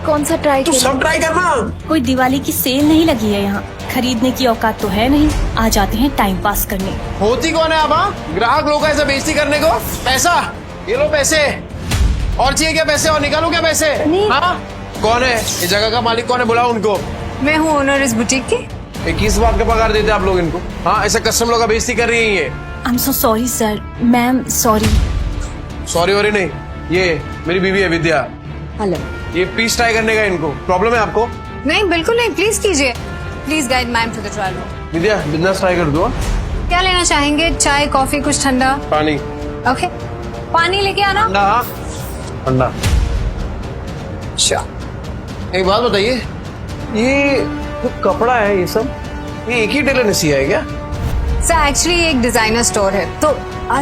कौन सा ट्राई तू सब ट्राई करना। कोई दिवाली की सेल नहीं लगी है यहाँ, खरीदने की औकात तो है नहीं, आ जाते हैं टाइम पास करने। होती कौन है आप? हाँ, ग्राहक लोग ऐसे बेइज्जती करने को। पैसा ये लो, पैसे और चाहिए क्या? पैसे और निकालो क्या पैसे? हाँ, कौन है ये जगह का मालिक? कौन है? बुलाओ उनको। मैं हूँ ओनर इस बुटीक की। 21 बात का पगार देते आप लोग इनको? हाँ, ऐसे कस्टमर लोग का बेइज्जती कर रही है ये। I am so sorry sir, ma'am sorry. Sorry worry नहीं, ये मेरी बीवी है विद्या। हेलो। ये पीस ट्राई करने का इनको प्रॉब्लम है आपको? नहीं बिल्कुल नहीं, प्लीज कीजिए। Please guide ma'am to the trial room. Vidya business try कर दो। क्या लेना चाहेंगे? चाय, कॉफी, कुछ ठंडा? पानी। ओके, पानी लेके आना। ठंडा ठंडा। अच्छा, एक बात बताइए, ये जो कपड़ा है ये सब, ये एक ही टेलर ने सिया है क्या? सर एक्चुअली एक डिजाइनर स्टोर है, तो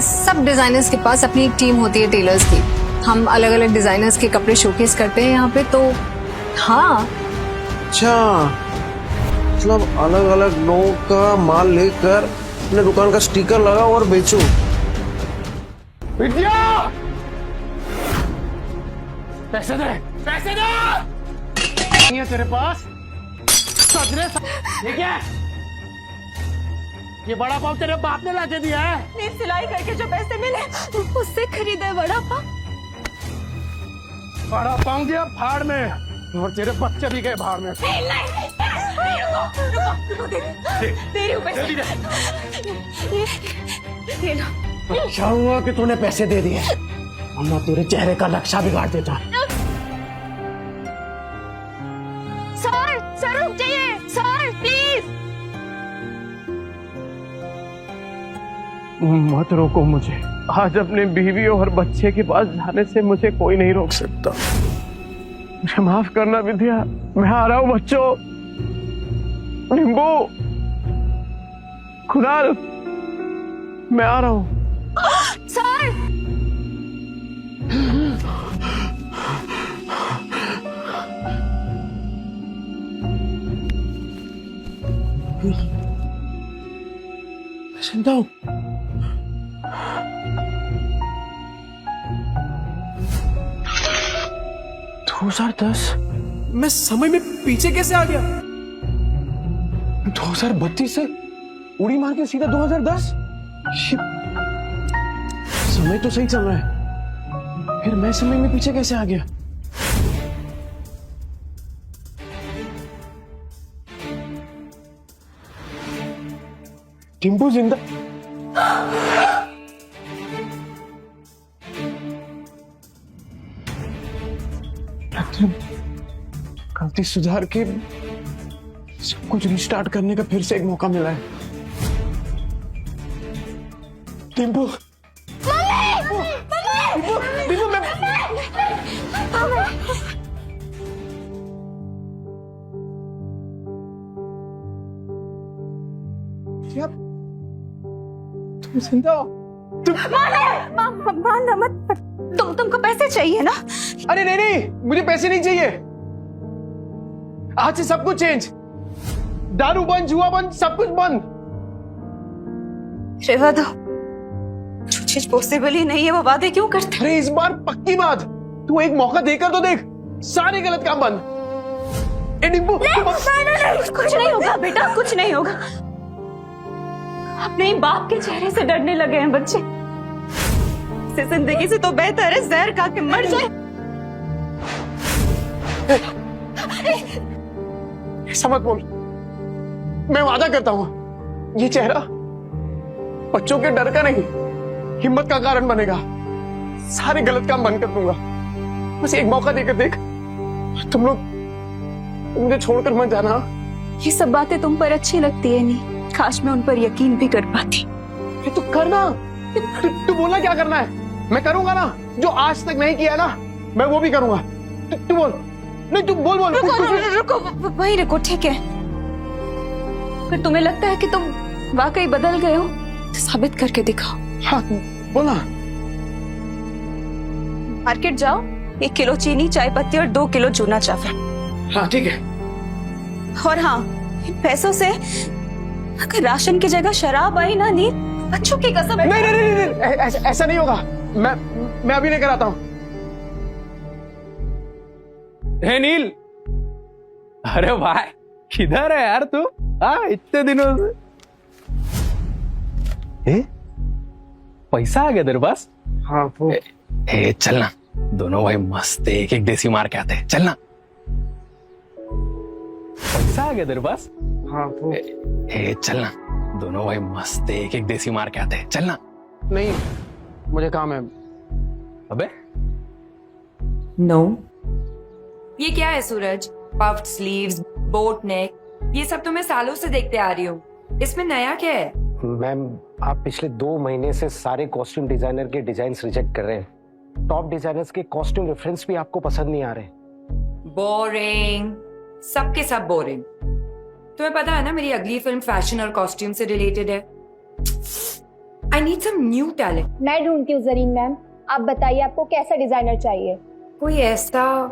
सब डिजाइनर्स के पास अपनी एक टीम होती है टेलर्स की। हम अलग अलग डिजाइनर्स के कपड़े शोकेस करते हैं यहाँ पे, तो हाँ। अच्छा, मतलब अलग अलग लोगों का माल लेकर अपने दुकान का स्टिकर लगाओ और बेचो। विद्या, पैसे दे, पैसे दे। नहीं है तेरे पास? ठीक है, ये बड़ा पाव तेरे बाप ने लाके दिया है। नहीं, सिलाई करके जो पैसे मिले उससे खरीदा है बड़ा पाव। बड़ा पाव गया भाड़ में, और तेरे बच्चे भी गए भाड़ में। अच्छा हुआ कि तूने पैसे दे दिए, वरना तेरे चेहरे का नक्शा बिगाड़ देता। सर रुक जाइए सर, प्लीज। मत रोको मुझे, आज अपने बीवी और बच्चे के पास जाने से मुझे कोई नहीं रोक सकता। मुझे माफ करना विद्या, मैं आ रहा हूँ बच्चों। निम्बू, खुदाल, मैं आ रहा हूँ। सर सुनता हूँ। मैं समय में पीछे कैसे आ गया? 2032 से उड़ी मार के सीधा 2010। समय तो सही चल रहा है, फिर मैं समय में पीछे कैसे आ गया? टिम्पू जिंदा? गलती सुधार के सब कुछ रिस्टार्ट करने का फिर से एक मौका मिला है। टिम्पू, टिम्पू, मैं क्या? तुम जिंदा हो? माना मत, तुमको पैसे चाहिए ना? अरे नहीं नहीं, मुझे पैसे नहीं चाहिए। आज से सब कुछ चेंज, दारू बंद, जुआ बंद, सब कुछ बंद। रेवा दो, जो चीज पॉसिबल ही नहीं है वो वादे क्यों करते? अरे इस बार पक्की बात, तू एक मौका देकर तो देख, सारे गलत काम बंद। ए डिम्पू, कुछ नहीं होगा बेटा, कुछ नहीं होगा। अपने ही बाप के चेहरे से डरने लगे हैं बच्चे। इस जिंदगी से तो बेहतर है जहर खा के मर जाए। ऐसा मत बोल, मैं वादा करता हूं ये चेहरा बच्चों के डर का नहीं, हिम्मत का कारण बनेगा। सारे गलत काम बंद कर दूंगा, बस एक मौका देकर देख। तुम लोग मुझे छोड़कर मत जाना। ये सब बातें तुम पर अच्छी लगती है नहीं, काश मैं उन पर यकीन भी कर पाती। तू करना, तू बोलना क्या करना है, मैं करूंगा ना। जो आज तक नहीं किया ना, मैं वो भी करूंगा। तू बोल, नहीं तू बोल बोल। रुको, वहीं रुको, ठीक है। फिर तुम्हें लगता है कि तुम वाकई बदल गए हो तो साबित करके दिखाओ। हाँ बोला। मार्केट जाओ, 1 किलो चीनी, चाय पत्ती और 2 किलो चूना चावल। हाँ ठीक है। और हाँ, इन पैसों से अगर राशन की जगह शराब आई ना नीर, बच्चों की कसम। नहीं नहीं नहीं, नहीं, नहीं ऐसा नहीं होगा। मैं अभी लेकर आता हूँ। हे नील, अरे भाई किधर है यार तू? हाँ इतने दिनों से। पैसा आ गया तेरे पास? हाँ वो चलना दोनों भाई मस्त एक एक देसी मार के आते हैं, चलना। पैसा आ गया तेरे पास? हाँ वो चलना दोनों भाई मस्त एक एक देसी मार के आते हैं, चलना। नहीं, मुझे काम है। अबे नो। ये क्या है सूरज? पफ्ड स्लीव्स, बोट नेक, ये सब तो मैं सालों से देखते आ रही हूँ। इसमें नया क्या है? मैम, आप पिछले 2 महीने से सारे कॉस्ट्यूम डिजाइनर के डिजाइन्स रिजेक्ट कर रहे हैं। टॉप डिजाइनर्स के कॉस्ट्यूम रेफरेंस भी आपको पसंद नहीं आ रहे। बोरिंग, सबके सब बोरिंग। तुम्हें पता है ना मेरी अगली फिल्म फैशन और कॉस्ट्यूम से रिलेटेड है। I need some new talent. मैं ढूंढती हूँ जरीन मैम, आप बताइए आपको कैसा डिजाइनर चाहिए? कोई ऐसा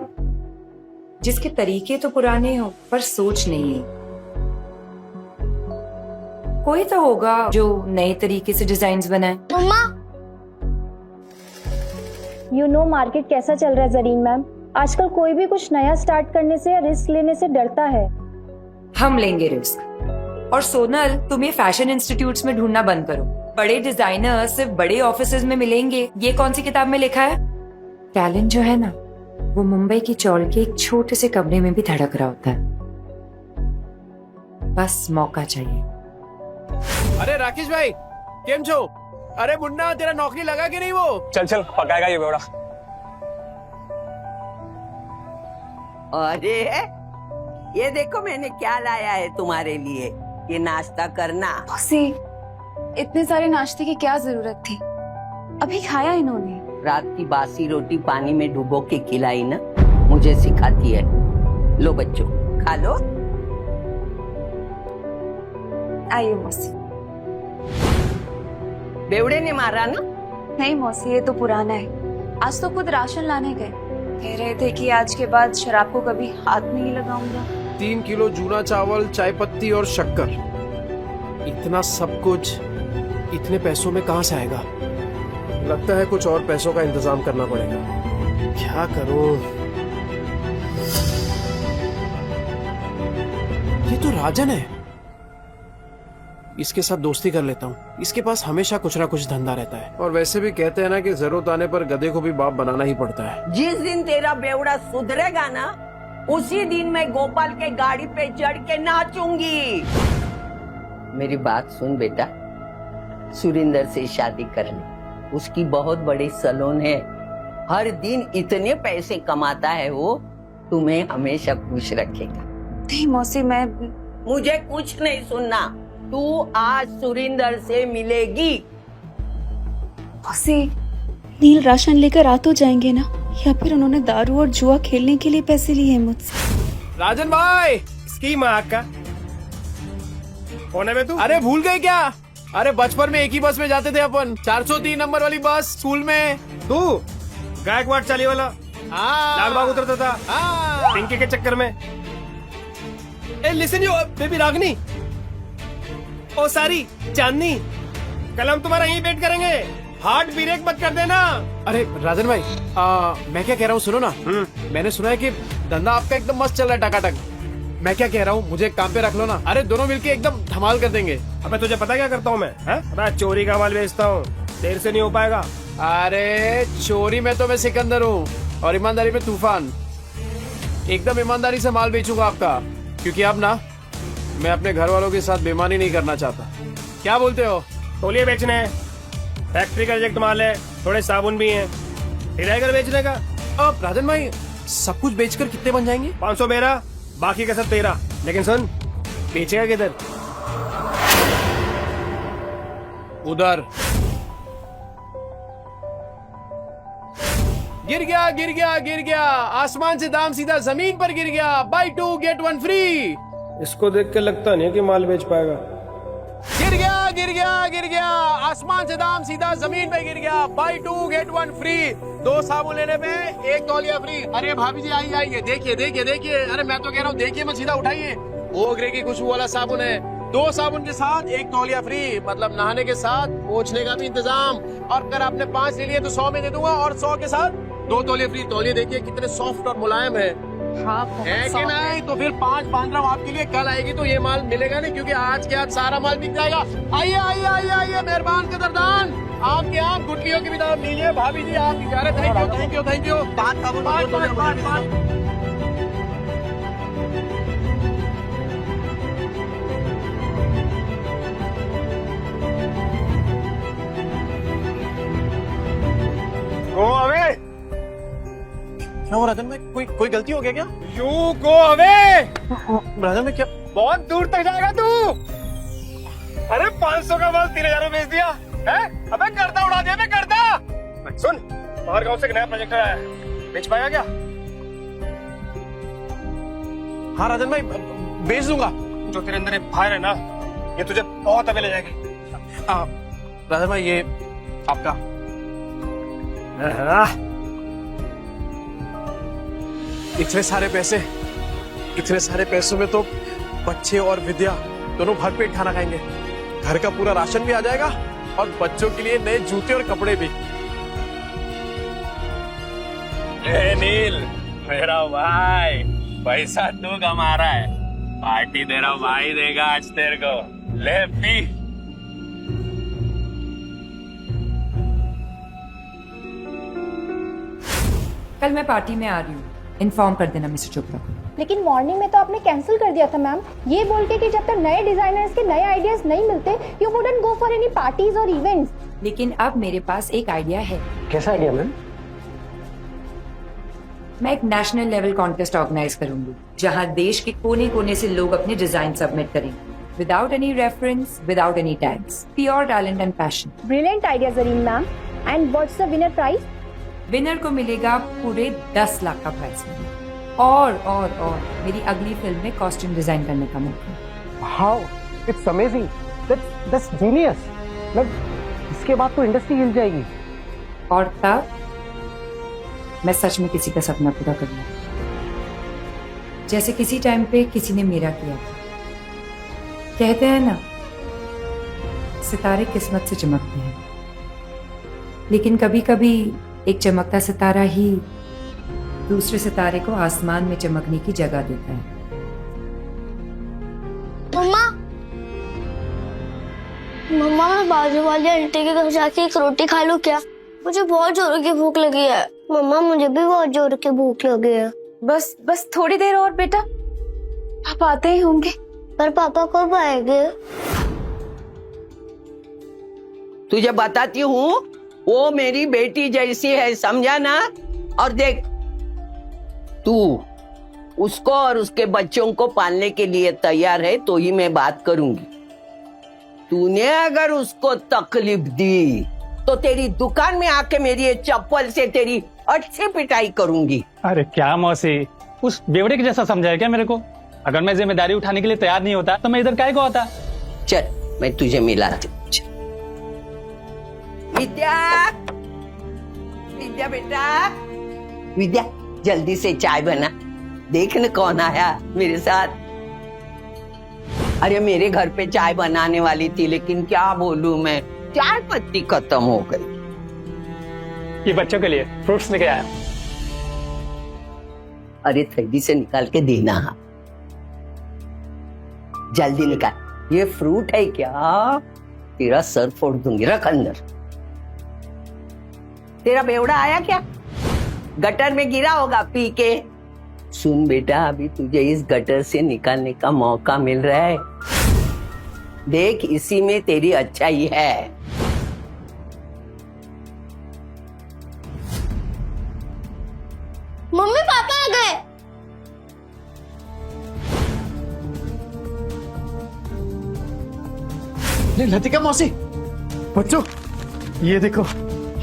जिसके तरीके तो पुराने हो पर सोच नहीं है। कोई तो होगा जो नए तरीके से डिजाइन्स बनाए। मम्मा, यू नो मार्केट कैसा चल रहा है जरीन मैम। आजकल कोई भी कुछ नया स्टार्ट करने से या रिस्क लेने से डरता है। हम लेंगे रिस्क। और सोनल, तुम ये फैशन इंस्टीट्यूट्स में ढूंढना बंद करो। बड़े डिजाइनर सिर्फ बड़े ऑफिसेज में मिलेंगे, ये कौन सी किताब में लिखा है? टैलेंट जो है ना, वो मुंबई की चौल के एक छोटे से कमरे में भी धड़क रहा होता है। बस मौका चाहिए। अरे राकेश भाई, केम छो? अरे मुन्ना, तेरा नौकरी लगा कि नहीं वो? चल चल पकाएगा ये बेवड़ा। अरे ये देखो मैंने क्या लाया है तुम्हारे लिए, ये नाश्ता करना। मौसी, इतने सारे नाश्ते की क्या जरूरत थी? अभी खाया इन्होंने। रात की बासी रोटी पानी में डुबो के खिलाई ना, मुझे सिखाती है। लो बच्चों खा लो। आइए मौसी। बेवड़े ने मारा ना? नहीं मौसी, ये तो पुराना है। आज तो खुद राशन लाने गए, कह रहे थे कि आज के बाद शराब को कभी हाथ नहीं लगाऊंगा। 3 किलो जूना चावल, चाय पत्ती और शक्कर, इतना सब कुछ इतने पैसों में कहाँ से आएगा? लगता है कुछ और पैसों का इंतजाम करना पड़ेगा। क्या करूं? ये तो राजन है, इसके साथ दोस्ती कर लेता हूँ। इसके पास हमेशा कुछ ना कुछ धंधा रहता है। और वैसे भी कहते हैं ना कि जरूरत आने पर गधे को भी बाप बनाना ही पड़ता है। जिस दिन तेरा बेवड़ा सुधरेगा ना, उसी दिन मैं गोपाल के गाड़ी पे चढ़ के नाचूंगी। मेरी बात सुन बेटा, सुरिंदर से शादी कर ले। उसकी बहुत बड़ी सैलून है, हर दिन इतने पैसे कमाता है वो, तुम्हें हमेशा खुश रखेगा। नहीं मौसी, मैं मुझे कुछ नहीं सुनना, तू आज सुरिंदर से मिलेगी। मौसी, नील राशन लेकर आ तो जाएंगे ना, या फिर उन्होंने दारू और जुआ खेलने के लिए पैसे लिए हैं मुझसे? राजन भाई, इसकी माँ का कौन है बे तू? अरे भूल गए क्या? अरे बचपन में एक ही बस में जाते थे अपन, 403 नंबर वाली बस स्कूल में। तू गायकवाड़ चाली वाला लाल बाग उतरता था पिंकी के चक्कर में। ए लिसन यू बेबी रागनी, ओ सारी चांदनी, कल हम तुम्हारा यहीं वेट करेंगे, हार्ट ब्रेक मत कर देना। अरे राजन भाई, मैं क्या कह रहा हूँ सुनो ना। मैंने सुना है कि धंधा आपका एकदम मस्त चल रहा है, टकाटक। मैं क्या कह रहा हूँ, मुझे एक काम पे रख लो ना। अरे दोनों मिलके एकदम धमाल कर देंगे। अबे तुझे पता क्या करता हूँ मैं चोरी का माल बेचता हूँ, देर से नहीं हो पाएगा। अरे चोरी में तो मैं सिकंदर हूँ और ईमानदारी में तूफान। एकदम ईमानदारी से माल बेचूंगा आपका, क्योंकि अब ना मैं अपने घर वालों के साथ बेईमानी नहीं करना चाहता। क्या बोलते हो? तौलिए बेचने हैं, फैक्ट्री का रिजेक्ट माल है, थोड़े साबुन भी हैं, हिलाकर बेचने का। अब राजन भाई, सब कुछ बेचकर कितने बन जाएंगे? 500 मेरा, बाकी का सब तेरा। लेकिन सुन, बेचेगा किधर? उधर। गिर गया गिर गया गिर गया, आसमान से दाम सीधा जमीन पर गिर गया। Buy 2 get 1 free. इसको देख के लगता नहीं कि माल बेच पाएगा। गिर गया गिर गया गिर गया, आसमान से दाम सीधा जमीन पे गिर गया। Buy 2 get 1 free. 2 साबुन लेने पे 1 तौलिया फ्री। अरे भाभी जी आइए आइए, देखिए देखिए देखिए। अरे मैं तो कह रहा हूँ देखिए मत, सीधा उठाइए। ओग्रे की खुशबू वाला साबुन है। 2 साबुन के साथ 1 तौलिया फ्री, मतलब नहाने के साथ पोंछने का भी इंतजाम। और अगर आपने 5 ले लिए तो 100 में दे दूंगा, और 100 के साथ 2 तौलिया फ्री। तौलिया देखिए कितने सॉफ्ट और मुलायम है। है कि नहीं? तो फिर 5 बांध रहा हूँ आपके लिए, कल आएगी तो ये माल मिलेगा नहीं, क्योंकि आज के आज सारा माल बिक जाएगा। आइए आइए आइए आइए, मेहरबान कदरदान, आपके यहाँ गुटलियों की भी दाम लीजिए। भाभी जी आप बेचारे, thank you thank you thank you. बात गो अवे। क्या हो राजन भाई, कोई गलती हो गया क्या? You go away. राजन भाई क्या? बहुत दूर तक जाएगा तू। अरे 500 का माल 3000 में बेच दिया है? अबे गर्दा उड़ा दिया, गर्दा। सुन, बाहर गांव से एक नया प्रोजेक्ट आया है, बेच पाएगा क्या? हाँ राजन भाई, बेच दूंगा। जो तेरे अंदर फायर है ना, ये तुझे बहुत अबे ले जाएगी। राजन भाई ये आपका। इतने सारे पैसों में तो बच्चे और विद्या दोनों भरपेट खाना खाएंगे। घर का पूरा राशन भी आ जाएगा और बच्चों के लिए नए जूते और कपड़े भी। नील मेरा भाई, पैसा तू कमा रहा है, पार्टी तेरा भाई देगा आज तेरे को। ले पी। कल मैं पार्टी में आ रही हूँ, इन्फॉर्म कर देना मिस्टर चोपड़ा को। लेकिन मॉर्निंग में तो आपने कैंसिल कर दिया था मैम, ये बोल के कि जब तक नए डिजाइनर्स के नए आइडियाज नहीं मिलते you wouldn't go for any parties और इवेंट्स। लेकिन अब मेरे पास एक आइडिया है। कैसा आइडिया मैम? मैं एक नेशनल लेवल कॉन्टेस्ट ऑर्गेनाइज करूंगी, जहां देश के कोने कोने से लोग अपने डिजाइन सबमिट करेंगे, without any reference, without any tags, pure talent and passion. Brilliant idea Zareen ma'am. And what's the winner prize? Winner को मिलेगा पूरे 10 लाख का प्राइज और मेरी अगली फिल्म में कॉस्ट्यूम डिजाइन करने का मौका। How it's amazing, that's genius. इसके बाद तो इंडस्ट्री हिल जाएगी। और तब मैं सच में किसी का सपना पूरा करूंगा, जैसे किसी टाइम पे किसी ने मेरा किया था। कहते हैं ना, सितारे किस्मत से चमकते हैं, लेकिन कभी कभी एक चमकता सितारा ही दूसरे सितारे को आसमान में चमकने की जगह देता है। मम्मा मैं बाजू वाली आंटी के घर जाके एक रोटी खा लूं क्या? मुझे बहुत जोर की भूख लगी है। मम्मा मुझे भी बहुत जोर की भूख लगी है। बस थोड़ी देर और बेटा, पापा आते ही होंगे। पर पापा कब आएंगे? तुझे बताती हूँ, वो मेरी बेटी जैसी है, समझा ना? और देख, तू उसको और उसके बच्चों को पालने के लिए तैयार है तो ही मैं बात करूंगी। तूने अगर उसको तकलीफ दी तो तेरी दुकान में आके मेरी ये चप्पल से तेरी अच्छी पिटाई करूंगी। अरे क्या मौसी, उस बेवड़े के जैसा समझाया क्या मेरे को? अगर मैं जिम्मेदारी उठाने के लिए तैयार नहीं होता तो मैं इधर काहे को आता? चल मैं तुझे मिलाती हूँ। विद्या, विद्या बेटा, विद्या जल्दी से चाय बना। देख न कौन आया मेरे साथ। अरे मेरे घर पे चाय बनाने वाली थी, लेकिन क्या बोलूं मैं, चाय पत्ती खत्म हो गई। ये बच्चों के लिए फ्रूट्स लेके आया। अरे थैली से निकाल के देना, जल्दी निकाल। ये फ्रूट है क्या? तेरा सर फोड़ दूंगी, रख अंदर। तेरा बेवड़ा आया क्या? गटर में गिरा होगा पी के। सुन बेटा, अभी तुझे इस गटर से निकालने का मौका मिल रहा है। देख, इसी में तेरी अच्छाई है। मम्मी पापा आ गए। लतिका मौसी, बच्चों ये देखो,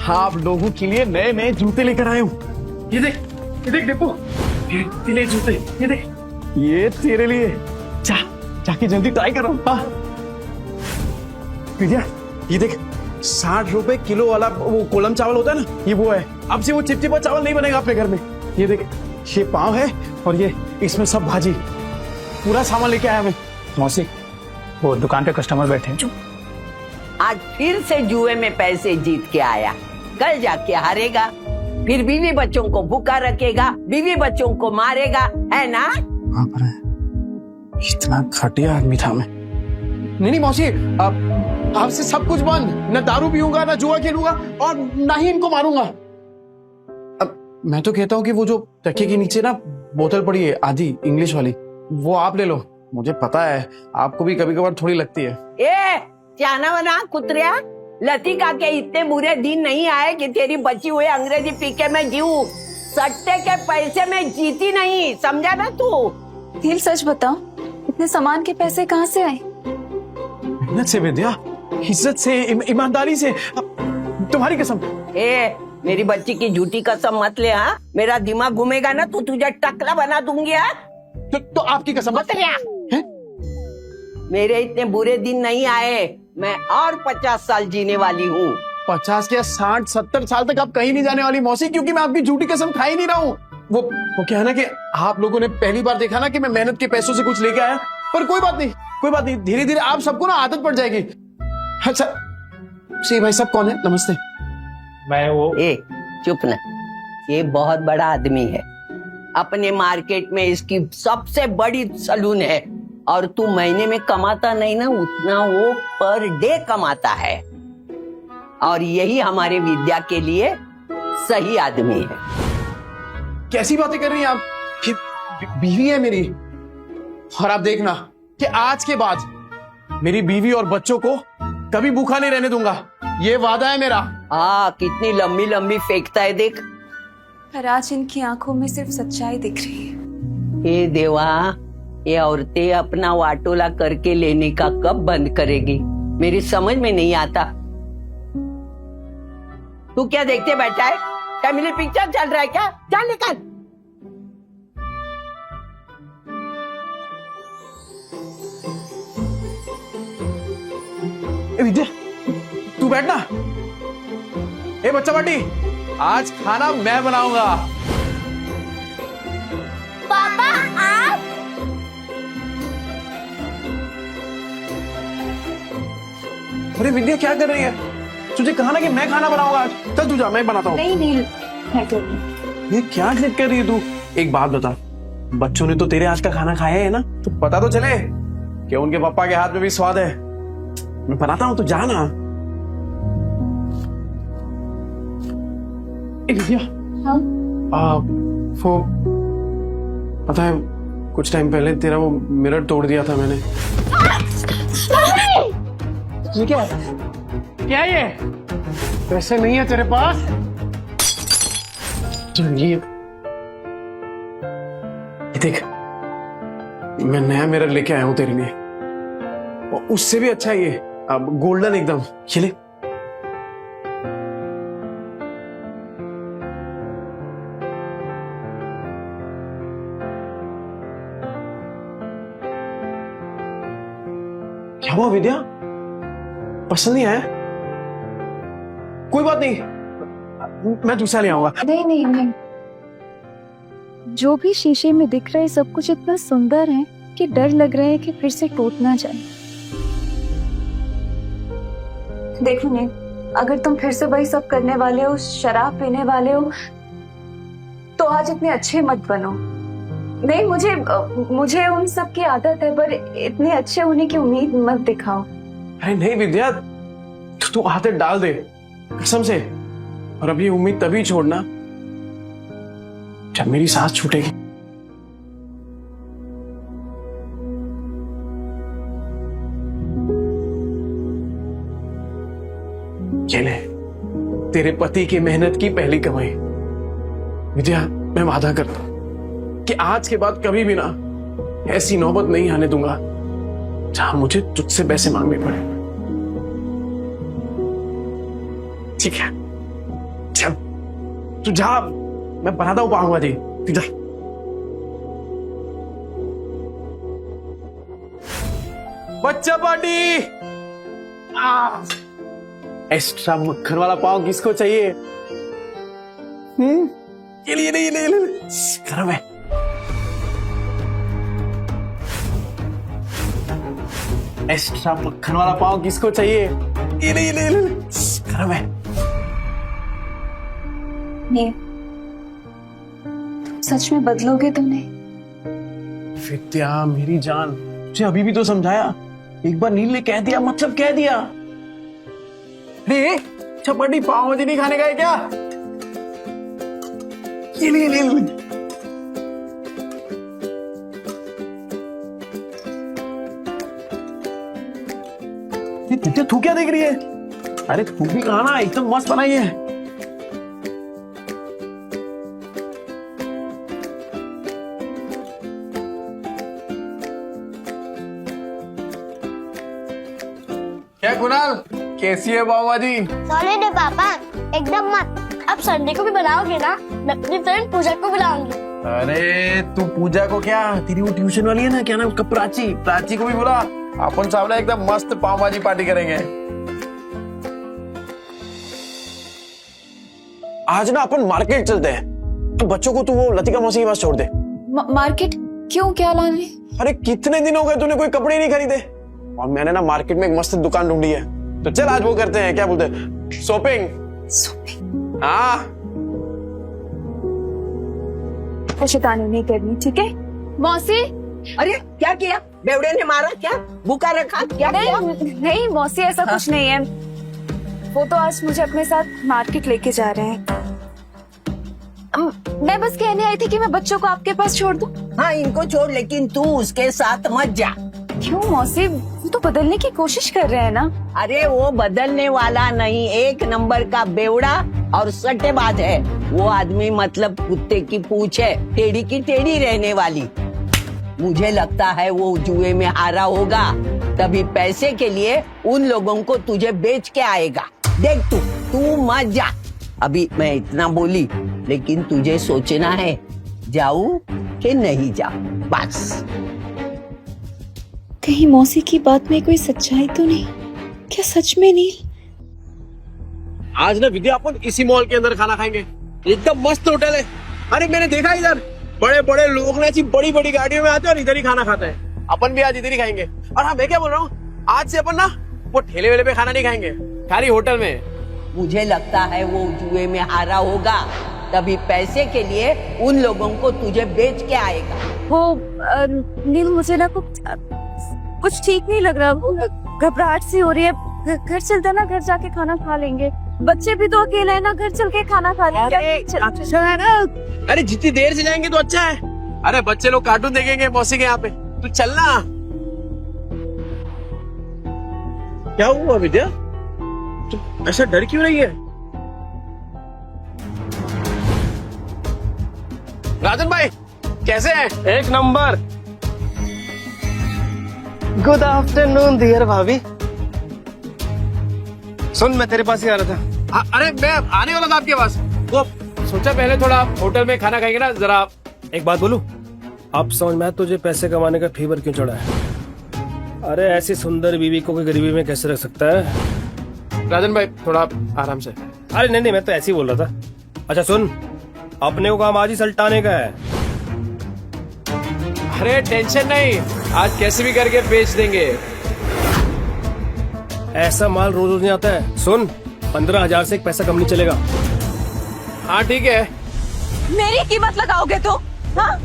आप लोगों के लिए नए नए जूते लेकर आए हूँ। ये देख डिपो, ये नए जूते, ये देख, ये तेरे लिए। जाके जल्दी ट्राई करो। हाँ विद्या, ये देख, 60 रुपए किलो वाला वो कोलम चावल होता है ना, ये वो है। अब से वो चिपचिपा चावल नहीं बनेगा अपने घर में। ये देख, ये पाव है और ये इसमें सब भाजी, पूरा सामान लेके आया मैं। मौसी, वो दुकान पे कस्टमर बैठे हैं। आज फिर से जुए में पैसे जीत के आया, कल जाके हारेगा। फिर बीवी बच्चों को भूखा रखेगा, बीवी बच्चों को मारेगा, है ना? बाप रे, इतना घटिया आदमी था मैं। नहीं मौसी, आपसे सब कुछ बंद। न दारू पीऊंगा, न जुआ खेलूंगा और ना ही इनको मारूंगा। अब मैं तो कहता हूँ कि वो जो तकिए के नीचे ना बोतल पड़ी है आधी इंग्लिश वाली, वो आप ले लो। मुझे पता है आपको भी कभी कभार थोड़ी लगती है। ए जाना वना कुतरिया, लतिका के इतने बुरे दिन नहीं आए कि तेरी बची हुई अंग्रेजी पी के मैं जीऊं। सट्टे के पैसे में जीती नहीं, समझा ना तू? नील सच बताओ, इतने सामान के पैसे कहाँ से आए? मेहनत से विद्या, इज्जत से, ईमानदारी से। तुम्हारी कसम। ए मेरी बच्ची की झूठी कसम मत ले। हाँ, मेरा दिमाग घूमेगा ना तो तुझे टकला बना दूंगी। हाँ? तो आपकी कसम मत। मेरे इतने बुरे दिन नहीं आए, मैं और 50 साल जीने वाली हूँ। 50 क्या 60-70 साल तक आप कहीं नहीं जाने वाली मौसी, क्योंकि मैं आपकी झूठी कसम खा ही नहीं रहा हूँ। वो क्या है ना कि आप लोगों ने पहली बार देखा ना कि मैं मेहनत के पैसों से कुछ लेके आया, पर कोई बात नहीं, कोई बात नहीं, धीरे धीरे आप सबको ना आदत पड़ जाएगी। अच्छा सी भाई सब कौन है? नमस्ते। मैं वो ए चुप ना, ये बहुत बड़ा आदमी है, अपने मार्केट में इसकी सबसे बड़ी सलून है, और तू महीने में कमाता नहीं ना उतना वो पर डे कमाता है, और यही हमारे विद्या के लिए सही आदमी है। कैसी बातें कर रही हैं आप? कि बीवी है मेरी, और आप देखना कि आज के बाद मेरी बीवी और बच्चों को कभी भूखा नहीं रहने दूंगा, ये वादा है मेरा। कितनी लंबी लंबी फेंकता है देख। पर आज इनकी आंखों में सिर्फ सच्चाई दिख रही है। हे देवा, ये औरतें अपना वाटोला करके लेने का कब बंद करेगी, मेरी समझ में नहीं आता। तू क्या देखते बैठा है? फैमिली पिक्चर चल रहा है क्या? चल निकल। विद्या तू बैठना। ए बच्चा पार्टी, आज खाना मैं बनाऊंगा। पापा आप? अरे विद्या क्या कर रही है? तुझे कहा ना कि मैं खाना बनाऊंगा आज। चल तू जा, मैं बनाता हूँ। नहीं नील, मैं करूँगी। ये क्या जिद कर रही है तू? एक बात बता, बच्चों ने तो तेरे आज का खाना खाया है ना, तो पता तो चले कि उनके पापा के हाथ में भी स्वाद है। मैं बनाता हूँ, तो जा ना। विद्या, हाँ? वो पता है कुछ टाइम पहले तेरा वो मिरर तोड़ दिया था मैंने। ये क्या है? क्या ये? पैसे नहीं है तेरे पास? ये देख, मैं नया मिरर लेके आया हूं तेरे लिए, और उससे भी अच्छा ये, अब गोल्डन एकदम। ये ले। क्या हुआ विद्या? पसंद नहीं आया? कोई बात नहीं, मैं दूसरा ले आऊंगा। नहीं, जो भी शीशे में दिख रहा है सब कुछ इतना सुंदर है कि डर लग रहा है कि फिर से टूट ना जाए। देखो नील, अगर तुम फिर से वही सब करने वाले हो, शराब पीने वाले हो, तो आज इतने अच्छे मत बनो। नहीं, मुझे उन सब की आदत है, पर इतने अच्छे होने की उम्मीद मत दिखाओ। अरे नहीं विद्या, तू आदत डाल दे कसम से, और अब ये उम्मीद तभी छोड़ना जब मेरी सांस छूटेगी। ये ले, तेरे पति की मेहनत की पहली कमाई। विद्या, मैं वादा करता हूं कि आज के बाद कभी भी ना ऐसी नौबत नहीं आने दूंगा जहां मुझे तुझसे पैसे मांगने पड़े। ठीक है, चल तू जा, मैं बनाता हूं पाऊंगा जी। तू जा। बच्चा पार्टी, एक्स्ट्रा मक्खन वाला पाव किसको चाहिए? ये लिए नहीं, ले गरम है। एक्स्ट्रा मक्खन वाला पाव किसको चाहिए? ये ले गरम है। नहीं, सच में बदलोगे तुमने? विद्या मेरी जान, तुझे अभी भी तो समझाया। एक बार नील ने कह दिया मतलब कह दिया। अरे चपाटी पाव भाजी नहीं खाने का है क्या? ये ले ले ले। विद्या तू क्या देख रही है? अरे तू भी खाना, एकदम मस्त बनाई है। क्या कुणाल, कैसी है पाव भाजी? सॉलिड है पापा, एकदम मस्त। अब संडे को भी बनाओगे ना? मैं अपनी फ्रेंड पूजा को बुलाऊंगी। अरे तू पूजा को क्या, तेरी वो ट्यूशन वाली है ना, क्या नाम उसका, प्राची, प्राची को भी बुला। अपन सामने एकदम मस्त पाव भाजी पार्टी करेंगे। आज ना अपन मार्केट चलते हैं, तो बच्चों को तू वो लतिका मौसी के पास छोड़ दे। मार्केट क्यों, क्या लाने? अरे कितने दिन हो गए तूने कोई कपड़े नहीं खरीदे, और मैंने ना मार्केट में एक मस्त दुकान ढूंढी है, तो चल आज वो करते हैं, क्या बोलते हैं, शॉपिंग। शॉपिंग? हाँ शैतानी नहीं करनी, ठीक है? मौसी। अरे क्या किया? बेवड़े ने मारा क्या? बुका रखा क्या? नहीं मौसी, ऐसा कुछ नहीं है। वो तो आज मुझे अपने साथ मार्केट लेके जा रहे हैं। मैं बस कहने आई थी कि मैं बच्चों को आपके पास छोड़ दूं। हाँ इनको छोड़, लेकिन तू उसके साथ मत जा। क्यों मौसी, वो तो बदलने की कोशिश कर रहे हैं ना। अरे वो बदलने वाला नहीं, एक नंबर का बेवड़ा और सट्टेबाज है वो आदमी। मतलब कुत्ते की पूंछ है, टेढ़ी की टेढ़ी रहने वाली। मुझे लगता है वो जुए में हारा होगा, तभी पैसे के लिए उन लोगों को तुझे बेच के आएगा। देख तू मत जा। अभी मैं इतना बोली, लेकिन तुझे सोचना है जाऊं कि नहीं जाऊं, बस। कहीं मौसी की बात में कोई सच्चाई तो नहीं? क्या सच में नील? आज ना विद्या अपन इसी मॉल के अंदर खाना खाएंगे, एकदम मस्त होटल है। अरे मैंने देखा इधर बड़े बड़े लोग ना ऐसी बड़ी बड़ी गाड़ियों में आते हैं और इधर ही खाना खाते हैं। अपन भी आज इधर ही खाएंगे। और हाँ मैं क्या बोल रहा हूँ, आज से अपन ना वो ठेले वेले पे खाना नहीं खाएंगे, खाली होटल में। मुझे लगता है वो जुए में हारा होगा, तभी पैसे के लिए उन लोगों को तुझे बेच के आएगा। वो नील, मुझे ना कुछ ठीक नहीं लग रहा। वो घबराहट सी हो रही है। घर चलते ना, घर जाके खाना खा लेंगे। बच्चे भी तो अकेले है ना, घर चल के खाना खा लेंगे। अच्छा है ना? अरे जितनी देर से जाएंगे तो अच्छा है। अरे बच्चे लोग कार्टून देखेंगे मौसी के यहाँ पे, तू चलना। क्या हुआ विद्या, तू ऐसा डर क्यों रही है? राजन भाई कैसे हैं? एक नंबर। गुड आफ्टरनून डियर भाभी। सुन, मैं तेरे पास ही आ रहा था। अरे मैं आने वाला था आपके पास, वो सोचा पहले थोड़ा होटल में खाना खाएंगे ना जरा। एक बात बोलूं, अब समझ में आया तुझे पैसे कमाने का फीवर क्यों चढ़ा है। अरे ऐसी सुंदर बीवी को कोई गरीबी में कैसे रख सकता है? राजन भाई थोड़ा आराम से। अरे नहीं, मैं तो ऐसे ही बोल रहा था। अच्छा सुन, अपने को काम आज ही सल्टाने का है। अरे टेंशन नहीं, आज कैसे भी करके बेच देंगे। ऐसा माल रोज रोज नहीं आता है। सुन, 15,000 से एक पैसा कम नहीं चलेगा। हाँ ठीक है। मेरी कीमत लगाओगे तो? हाँ?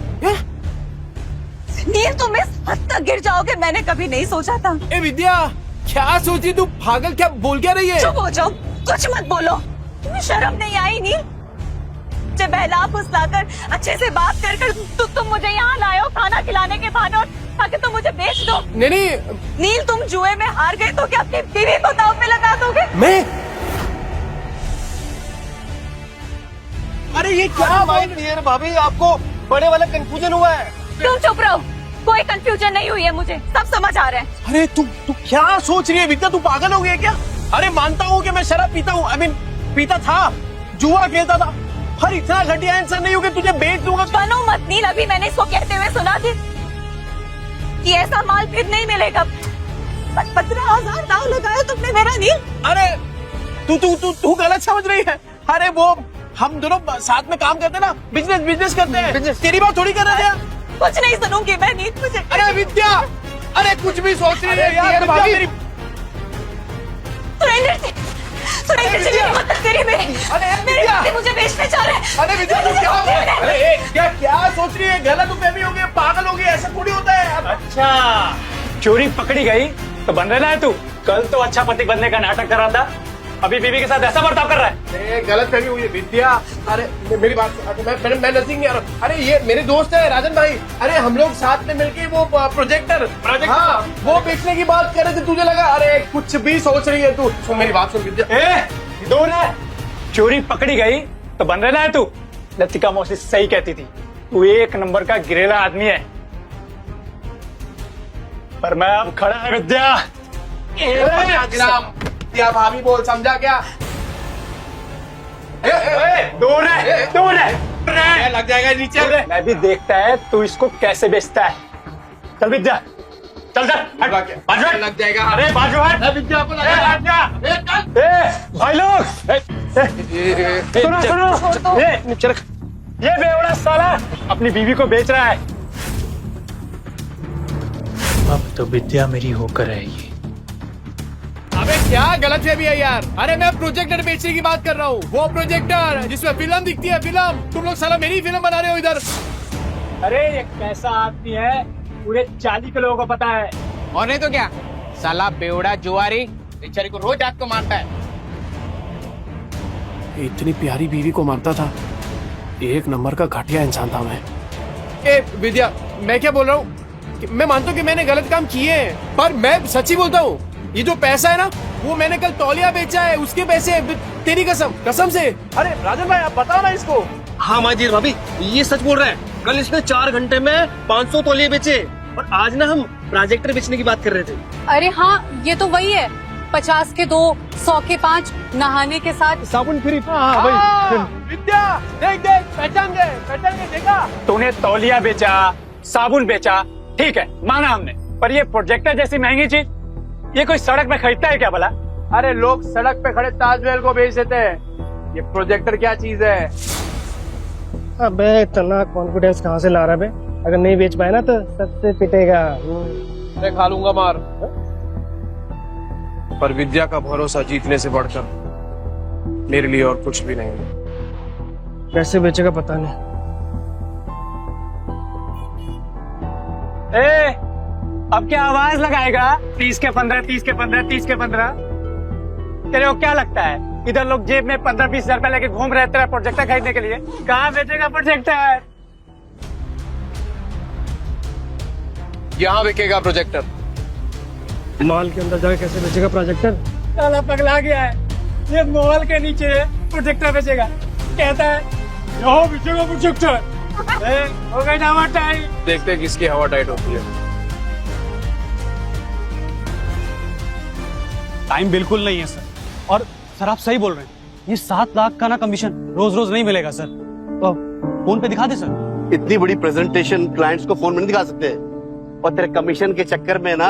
नील, तुम इस हद तक गिर जाओगे मैंने कभी नहीं सोचा था। ए विद्या, क्या सोची तू? पागल, क्या बोल क्या रही है? चुप हो जाओ, कुछ मत बोलो। तुम्हें शर्म नहीं आई नील? मुझे बहला फुसलाकर अच्छे से बात कर तुम मुझे यहाँ लाए हो खाना खिलाने के बहाने, और ताकि तुम मुझे बेच दो। नहीं नील, तुम जुए में हार गए तो क्या अपनी बीवी को दांव पे लगा दोगे? मैं? अरे ये क्या डियर भाभी, आपको बड़े वाला कंफ्यूजन हुआ है। तुम चुप रहो, कोई कंफ्यूजन नहीं हुई है, मुझे सब समझ आ रहा है। अरे तू क्या सोच रही है विद्या, तू पागल हो गई है क्या? अरे मानता हूँ कि मैं शराब पीता हूँ, आई मीन पीता था, जुआ खेलता था, हर इतना घटिया इंसान नहीं हूँ कि तुझे बेच दूंगा। बनो मत नील, अभी मैंने इसको कहते हुए सुना थी कि ऐसा माल फिर नहीं मिलेगा। 15,000 दाव लगाया तुमने मेरा नील। अरे तू गलत समझ रही है। अरे वो हम दोनों साथ में काम करते ना, बिजनेस करते हैं। तेरी बात थोड़ी कर रहे हैं। कुछ नहीं सुनूंगी मैं नील, मुझे। अरे विद्या, अरे कुछ भी सोच रही है यार। सुनील किसी की मदद करिए मेरी। मेरे पति मुझे बेचने जा रहे हैं। अरे विद्या तुम क्या अरे क्या क्या सोच रही है? गलत फहमी हो गई, पागल हो गई, ऐसा थोड़ी होता है। अच्छा, चोरी पकड़ी गई तो बन रहा है तू। कल तो अच्छा पति बनने का नाटक कर रहा था, अभी बीवी के साथ ऐसा बर्ताव कर रहा है। गलत फहमी हुई है विद्या। अरे मेरी बात, मैं नजदीक नहीं आ रहा। अरे ये मेरे दोस्त है राजन भाई। अरे हम लोग साथ में मिलके वो प्रोजेक्टर हाँ वो बेचने की बात कर रहे थे, तुझे लगा अरे कुछ भी सोच रही है तू। सुन मेरी बात सुन विद्या। दूर है, चोरी पकड़ी गई तो बन रहा है तू। लतिका मौसी सही कहती थी, तू एक नंबर का गिरेला आदमी है। पर मैं अब खड़ा है विद्या। क्या भाभी बोल, समझा क्या? दूर है, दूर है, लग जाएगा नीचे। मैं भी देखता है तू इसको कैसे बेचता है। चल विद्या, चल चल, बाजू हट। लग जाएगा। अरे बाजू हट। विद्या को भाई लोग, सुनो सुनो, ये बेवड़ा साला अपनी बीवी को बेच रहा है। अब तो विद्या मेरी होकर रहेगी। अबे क्या गलत फहमी है यार? अरे मैं प्रोजेक्टर बेचने की बात कर रहा हूँ, वो प्रोजेक्टर जिसमें फिल्म दिखती है। फिल्म तुम लोग साला मेरी फिल्म बना रहे हो इधर। अरे ये कैसा आदमी है, पूरे 40 के लोगों को पता है। और नहीं तो क्या, साला बेवड़ा जुआरी बेचारी को रोज रात को मारता है। इतनी प्यारी बीवी को मारता था, एक नंबर का घटिया इंसान था मैं। ए विद्या, मैं क्या बोल रहा हूँ, मैं मानता हूँ कि मैंने गलत काम किए हैं, पर मैं सच्ची बोलता हूँ, ये जो पैसा है ना वो मैंने कल तौलिया बेचा है, उसके पैसे। तेरी कसम, कसम से। अरे राजन भाई आप बताओ ना इसको। हाँ माजी भाभी, ये सच बोल रहा है। कल इसने 4 घंटे में 500 तौलिए बेचे, और आज ना हम प्रोजेक्टर बेचने की बात कर रहे थे। अरे हाँ, ये तो वही है। 50 के 2, 100 के 5, नहाने के साथ साबुन फ्री। विद्या देख देख, पहचान गए देखा। तूने तौलिया बेचा, साबुन बेचा, ठीक है माना हमने, पर ये प्रोजेक्टर जैसी महंगी चीज ये कोई सड़क पे खरीदता है क्या भला? अरे लोग सड़क पे खड़े ताजमहल को बेच देते हैं, ये प्रोजेक्टर क्या चीज है? अबे इतना कॉन्फिडेंस कहाँ से ला रहा है? अगर नहीं बेच पाए ना तो सबसे पिटेगा। मैं खा लूंगा मार, पर विद्या का भरोसा जीतने से बढ़कर मेरे लिए और कुछ भी नहीं। कैसे बेचेगा पता नहीं। अब क्या आवाज लगाएगा? 30 के 15, 30 के 15, 30 के 15। तेरे को क्या लगता है इधर लोग जेब में 15-20 हजार रुपए लेके घूम रहे तेरा प्रोजेक्टर खरीदने के लिए? कहाँ बेचेगा प्रोजेक्टर? यहाँ बिकेगा प्रोजेक्टर। मॉल के अंदर जाके कैसे बेचेगा प्रोजेक्टर? साला पगला गया है, ये मॉल के नीचे प्रोजेक्टर बेचेगा, कहता है यहाँ बेचेगा प्रोजेक्टर। हो गई ना हवा टाइट। देखते हैं किसकी हवा टाइट होती है। टाइम बिल्कुल नहीं है सर, और सर आप सही बोल रहे हैं, ये 7 लाख का ना कमीशन रोज रोज नहीं मिलेगा सर। तो फोन पे दिखा दे सर। इतनी बड़ी प्रेजेंटेशन क्लाइंट्स को फोन में नहीं दिखा सकते, और तेरे कमीशन के चक्कर में ना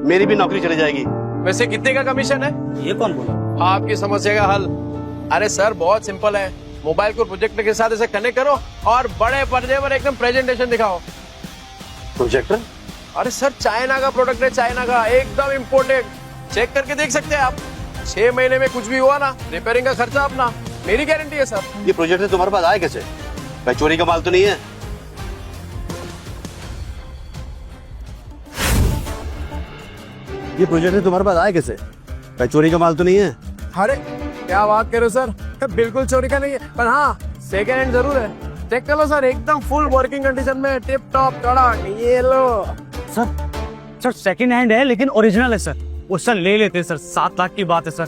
मेरी भी नौकरी चली जाएगी। वैसे कितने का कमीशन है? ये कौन बोला? आपकी समस्या का हल। अरे सर बहुत सिंपल है, मोबाइल को प्रोजेक्टर के साथ ऐसे कनेक्ट करो और बड़े पर्दे पर एकदम प्रेजेंटेशन दिखाओ। प्रोजेक्टर? अरे सर चाइना का प्रोडक्ट है, चाइना का, एकदम इम्पोर्टेड। चेक करके देख सकते हैं आप। 6 महीने में कुछ भी हुआ ना, रिपेयरिंग का खर्चा अपना, मेरी गारंटी है सर। ये प्रोजेक्टर तुम्हारे पास आए कैसे? भाई चोरी का माल तो नहीं है? ये प्रोजेक्टर तुम्हारे पास आए कैसे? भाई चोरी का माल तो नहीं है? अरे क्या बात कर रहे हो सर, बिल्कुल चोरी का नहीं है, पर हाँ सेकेंड हैंड जरूर है। चेक कर लो सर, एकदम फुल वर्किंग कंडीशन में, टिप टॉप कड़क। ये लो सर सेकंड हैंड है लेकिन ओरिजिनल है सर। वो सर ले लेते सर, 7 लाख की बात है सर।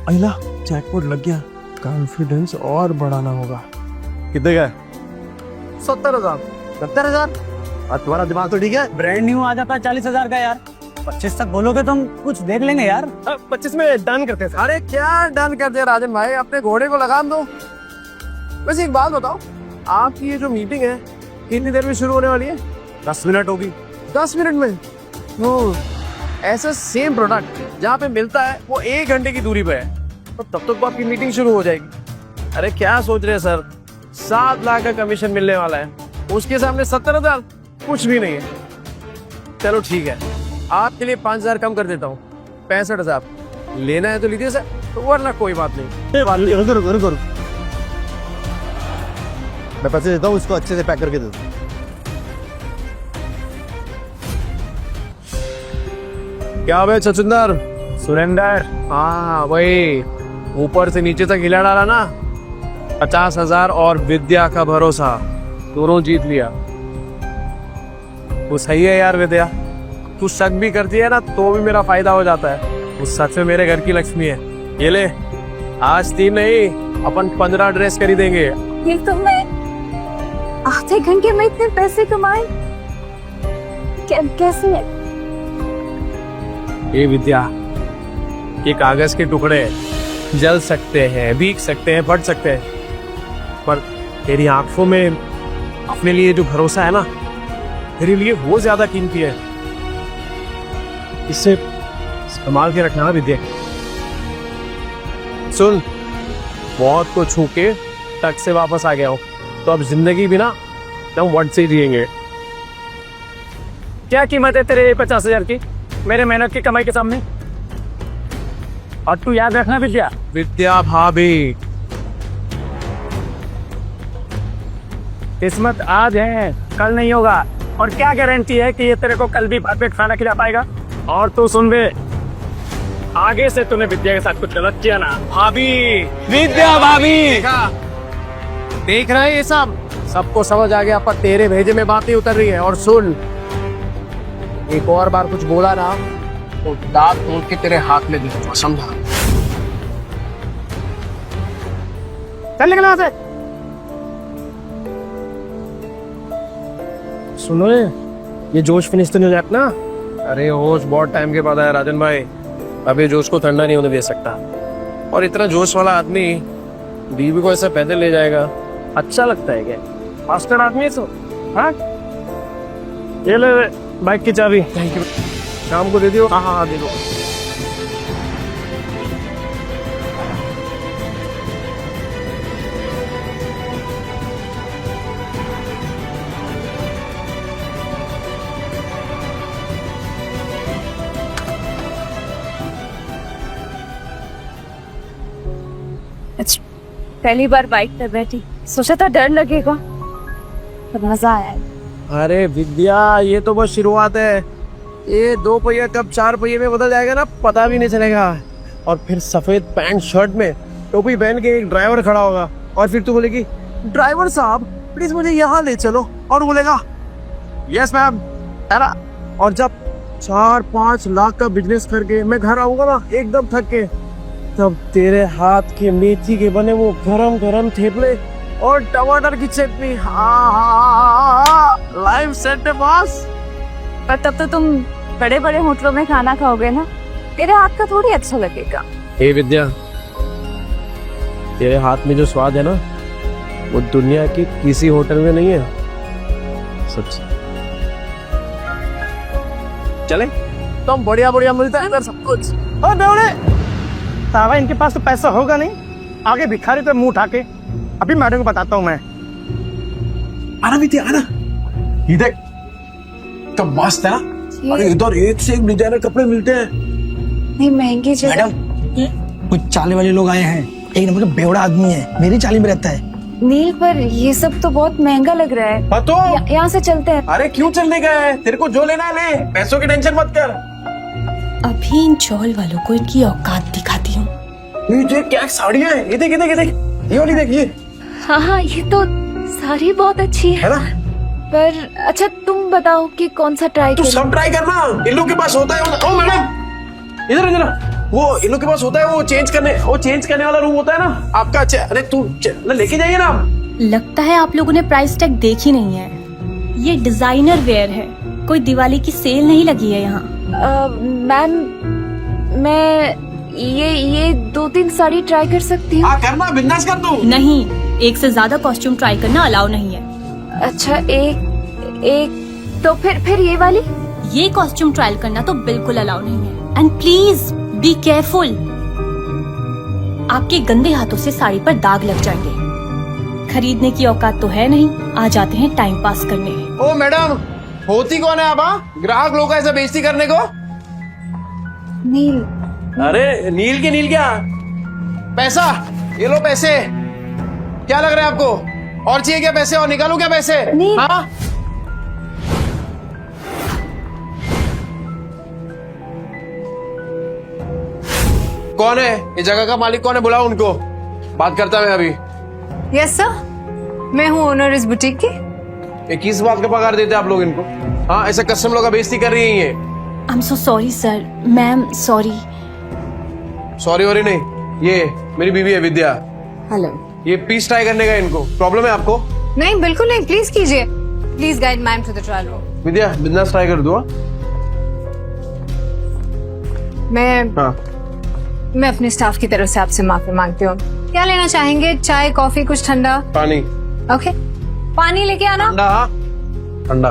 अहिला जैकपॉट लग गया, कॉन्फिडेंस और बढ़ाना होगा। कितने का? 70,000। 70,000? और तुम्हारा दिमाग तो ठीक है? ब्रांड न्यू आ जाता है 40,000 का यार। 25 तक बोलोगे तो हम कुछ देख लेंगे यार। 25 में डन करते हैं। अरे क्या डन कर दिया राजन भाई, अपने घोड़े को लगाम दो। वैसे एक बात बताओ, आपकी ये जो मीटिंग है कितनी देर में शुरू होने वाली है? 10 मिनट होगी। 10 मिनट में? ऐसा सेम प्रोडक्ट जहाँ पे मिलता है वो 1 घंटे की दूरी पे है, तो तब तक आपकी मीटिंग शुरू हो जाएगी। अरे क्या सोच रहे हैं सर, 7 लाख का कमीशन मिलने वाला है, उसके सामने 70,000 कुछ भी नहीं है। चलो ठीक है, आपके लिए 5,000 कम कर देता हूँ, 65,000। लेना है तो लीजिए सर। वरना कोई बात नहीं। रुको रुको रुको, मैं पैसे देता हूँ, इसको अच्छे से पैक करके दे दो। क्या बे छछुंदर? सुरेंदर, हाँ वही, ऊपर से नीचे तक हिला डाला ना। 50,000 और विद्या का भरोसा, दोनों जीत लिया। वो सही है यार विद्या, तू शक भी करती है ना तो भी मेरा फायदा हो जाता है। वो सच में मेरे घर की लक्ष्मी है। ये ले, आज 3 नहीं अपन 15 ड्रेस खरीदेंगे। ये तुमने आधे घंटे में इतने पैसे कमाए? कैसे? ये विद्या, ये कागज के टुकड़े जल सकते हैं, भीग सकते हैं, फट सकते हैं, पर तेरी आंखों में अपने लिए जो भरोसा है ना, तेरे लिए वो ज्यादा कीमती है। इससे संभाल के रखना विद्या। सुन, मौत को छू के टक से वापस आ गया हूं, तो अब जिंदगी भी ना एकदम वट से जिएंगे। क्या कीमत है तेरे 50,000 की मेरे मेहनत की कमाई के सामने? और तू याद रखना विद्या, विद्या भाभी, किस्मत आज है कल नहीं होगा, और क्या गारंटी है कि ये तेरे को कल भी भरपेट खाना खिला पाएगा? और तू सुन बे, आगे से तूने विद्या के साथ कुछ गलत किया ना, भाभी, विद्या भाभी, देख रहे हैं ये सब, सबको समझ आ गया पर तेरे भेजे में बात नहीं उतर रही है। और सुन, एक और बार कुछ बोला ना तो दांत तोड़ के तेरे हाथ में दे दूंगा, समझा? चल निकल वहां से। सुनो, ये जोश फिनिश तो नहीं हो जाता ना? अरे होश बहुत टाइम के बाद आया राजन भाई, अभी जोश को ठंडा नहीं होने दे सकता। और इतना जोश वाला आदमी बीवी को ऐसे पैदल ले जाएगा, अच्छा लगता है क्या? मास्टर आदमी है तो, हाँ? ये ले बाइक की चाबी। Thank you. शाम को दे दियो। हाँ हाँ दे दो। पहली बार बाइक पर बैठी, सोचा था डर लगेगा, पर मजा आया। अरे विद्या, ये तो बस शुरुआत है। ये 2 पहिया कब 4 पहिए में बदल जाएगा ना, पता भी नहीं चलेगा। और फिर सफेद पैंट शर्ट में टोपी पहन के एक ड्राइवर खड़ा होगा, और फिर तू बोलेगी, ड्राइवर साहब प्लीज मुझे यहाँ ले चलो, और बोलेगा यस मैम, है ना? और जब 4-5 लाख का बिजनेस करके मैं घर आऊंगा ना एकदम थक के, तब तेरे हाथ के मेथी के बने वो गरम गरम थेपले और टमाटर की चटनी, लाइव सेट है बॉस। पर तब तो तुम बड़े बड़े होटलों में खाना खाओगे ना, तेरे हाथ का थोड़ी अच्छा लगेगा। हे विद्या, तेरे हाथ में जो स्वाद है ना, वो दुनिया की किसी होटल में नहीं है, सच। चले तो हम बढ़िया बढ़िया मिलता है इधर सब कुछ। और बेवड़े, सावा इनके पास तो पैसा होगा नहीं, आगे भिखारी तो मुंह उठा के। अभी मैडम को बताता हूँ मैं। आना विद्या, आना, ये देख तो मस्त है ना। अरे इधर एक से एक डिजाइनर कपड़े मिलते हैं। नहीं महंगी जगह। मैडम, कुछ चाले वाले लोग आए हैं, एक नंबर का बेवड़ा आदमी है, मेरी चाली में रहता है। नील, पर ये सब तो बहुत महंगा लग रहा है। तो यहाँ से चलते हैं। अरे क्यों चलने का है, तेरे को जो लेना है ले, पैसों की टेंशन मत कर। अभी इन चौल वालों को इनकी औकात दिखाती हूँ। ये देख क्या साड़ियाँ हैं, ये देख ये देख ये देख, ये वाली देख ये। हाँ हाँ, ये तो साड़ी बहुत अच्छी है ना? पर अच्छा तुम बताओ कि कौन सा ट्राई तू सब ट्राई करना, इन लोग के पास होता है। ओ मैडम, इधर इधर, वो इन लोग के पास होता है, वो चेंज करने वाला रूम होता है ना आपका। अच्छा, अरे तू लेके जाइए ना। लगता है आप लोगों ने प्राइस टैग देखी नहीं है। ये डिजाइनर वेयर है, कोई दिवाली की सेल नहीं लगी है यहाँ। मैम, मैं ये 2-3 साड़ी ट्राई कर सकती हूँ? करना, बिंदास कर तू। नहीं, एक से ज्यादा कॉस्ट्यूम ट्राई करना अलाउ नहीं है। अच्छा, एक तो फिर ये वाली? ये कॉस्ट्यूम ट्रायल करना तो बिल्कुल अलाउ नहीं है। एंड प्लीज बी केयरफुल, आपके गंदे हाथों से साड़ी पर दाग लग जाएंगे। खरीदने की औकात तो है नहीं, आ जाते हैं टाइम पास करने। ओ मैडम, होती कौन है आप? ग्राहक लोग ऐसा बेइज्जती करने को? नील। अरे नील क्या, पैसा, ये लो पैसे। क्या लग रहा है आपको? और चाहिए क्या पैसे? और निकालू क्या पैसे? नहीं। हाँ? कौन है ये जगह का मालिक? कौन है? बुलाओ उनको, बात करता मैं अभी। यस सर, मैं हूँ ओनर इस बुटीक की। ये किस बात का पगार देते हैं आप लोग इनको? हाँ, ऐसे कस्टमर का बेइज्जती कर रही है ये। I am so sorry sir, ma'am sorry. Sorry worry नहीं, ये मेरी बीवी है विद्या। हेलो। ये पीस ट्राई करने का इनको प्रॉब्लम है आपको? नहीं बिल्कुल नहीं, प्लीज कीजिए। Please guide ma'am to the trial room. Vidya business try कर दो। मैं अपने स्टाफ की तरफ से आपसे माफी मांगती हूँ। क्या लेना चाहेंगे? चाय, कॉफी, कुछ ठंडा? पानी। ओके, पानी लेके आना। ठंडा? हाँ ठंडा।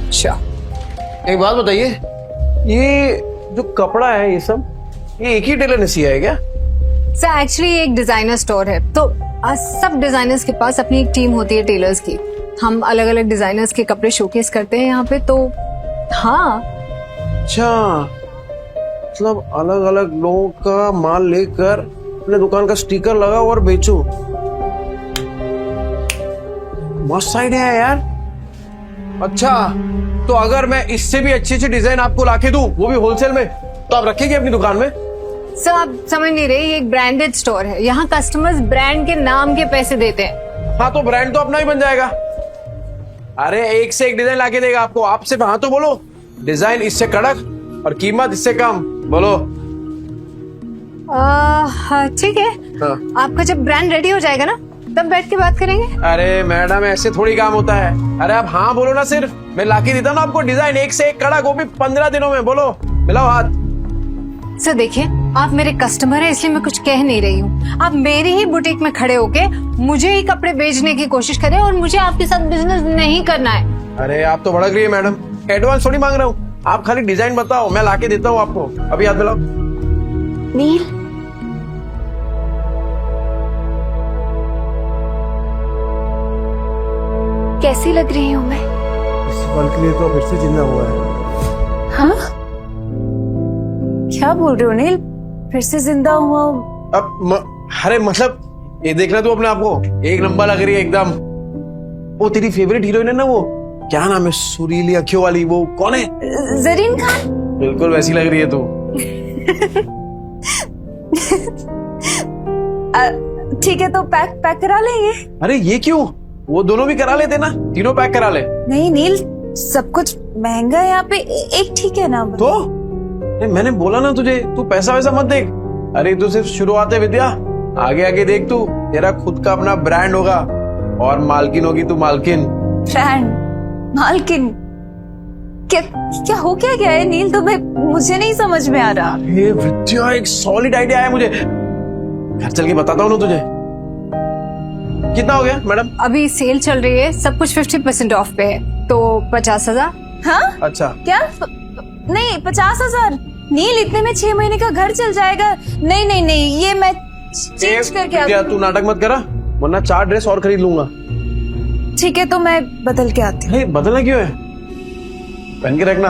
अच्छा, एक बात बताइए, ये जो कपड़ा है ये सब, ये एक ही टेलर ने सिया है क्या? सर एक्चुअली एक डिजाइनर स्टोर है, तो सब डिजाइनर्स के पास अपनी एक टीम होती है टेलर्स की। हम अलग अलग डिजाइनर्स के कपड़े शोकेस करते हैं यहाँ पे, तो हाँ। अच्छा, मतलब अलग अलग लोगों का माल लेकर अपने दुकान का स्टिकर लगाओ और बेचो। मस्त आइडिया है यार। अच्छा, तो अगर मैं इससे भी अच्छे अच्छे डिजाइन आपको लाके दूं, वो भी होलसेल में, तो आप रखेंगे अपनी दुकान में? सर आप समझ नहीं रहे, ये एक ब्रांडेड स्टोर है। यहाँ कस्टमर्स ब्रांड के नाम के पैसे देते हैं। हाँ, तो ब्रांड तो अपना ही बन जाएगा। अरे एक से एक डिजाइन लाके देगा आपको। आप सिर्फ हाँ तो बोलो, डिजाइन इससे कड़क और कीमत इससे कम। बोलो। ठीक है। हाँ। आपका जब ब्रांड रेडी हो जाएगा ना, तब बैठ के बात करेंगे। अरे मैडम, ऐसे थोड़ी काम होता है। अरे आप हाँ बोलो ना, सिर्फ मैं लाके देता हूँ ना आपको डिजाइन एक से एक कड़क, वो भी 15 दिनों में। बोलो, मिलाओ हाथ। सर देखिए, आप मेरे कस्टमर हैं, इसलिए मैं कुछ कह नहीं रही हूँ। आप मेरी ही बुटीक में खड़े होके मुझे ही कपड़े बेचने की कोशिश करें और मुझे आपके साथ बिजनेस नहीं करना है। अरे आप तो भड़क रही है मैडम। एडवांस थोड़ी मांग रहा हूँ, आप खाली डिजाइन बताओ, मैं लाके देता हूँ आपको। अभी हाथ मिलाओ। नील, कैसी लग रही हूँ मैं? इस पल के लिए तो फिर से जिंदा हुआ है। हाँ, क्या बोल रहे हो नील? फिर से जिंदा हुआ? अरे मतलब ये देख रहा तू अपने आप को, एक नंबर लग रही है एकदम। वो तेरी फेवरेट हीरोइन है ना, वो क्या नाम है, सुरीली अखियों वाली, वो कौन है? जरीन खान। बिल्कुल वैसी लग रही है तू। ठीक है, तो पैक करा लेंगे। अरे ये क्यों? वो दोनों भी करा लेते ना, तीनों पैक करा ले। नहीं नील, सब कुछ महंगा है यहाँ पे, एक ठीक है ना? तो मैंने बोला ना तुझे, तू पैसा वैसा मत देख। अरे तू सिर्फ शुरुआत है विद्या, आगे आगे देख तू, तेरा खुद का अपना ब्रांड होगा और मालकिन होगी तू, मालकिन। ब्रांड? मालकिन? क्या हो क्या गया है नील तुम्हें? मुझे नहीं समझ में आ रहा। अरे विद्या, एक सॉलिड आइडिया है मुझे, घर चल के बताता हूँ ना तुझे। कितना हो गया मैडम? अभी सेल चल रही है, सब कुछ 50% ऑफ पे है, तो 50,000। हाँ? अच्छा। क्या? नहीं, 50,000? नील, इतने में 6 महीने का घर चल जाएगा। नहीं नहीं नहीं, ये मैं चेंज करके आती हूँ। तू नाटक मत करा, वरना 4 ड्रेस और खरीद लूंगा। ठीक है, तो मैं बदल के आती हूँ। बदलना क्यों है? पहन के रखना,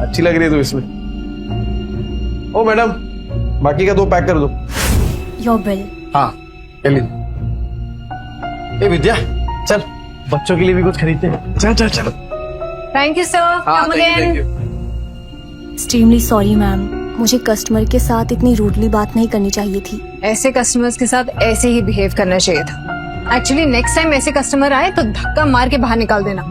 अच्छी लग रही है तू इसमें। ओ मैडम, बाकी का 2 पैक कर दो। Your bill. हाँ, ए विद्या, चल बच्चों के लिए भी कुछ खरीदते हैं। चल चल चल। Thank you sir, come again. Extremely sorry ma'am, मुझे कस्टमर के साथ इतनी रूडली बात नहीं करनी चाहिए थी। ऐसे कस्टमर्स के साथ ऐसे ही बिहेव करना चाहिए था। एक्चुअली नेक्स्ट टाइम ऐसे कस्टमर आए तो धक्का मार के बाहर निकाल देना।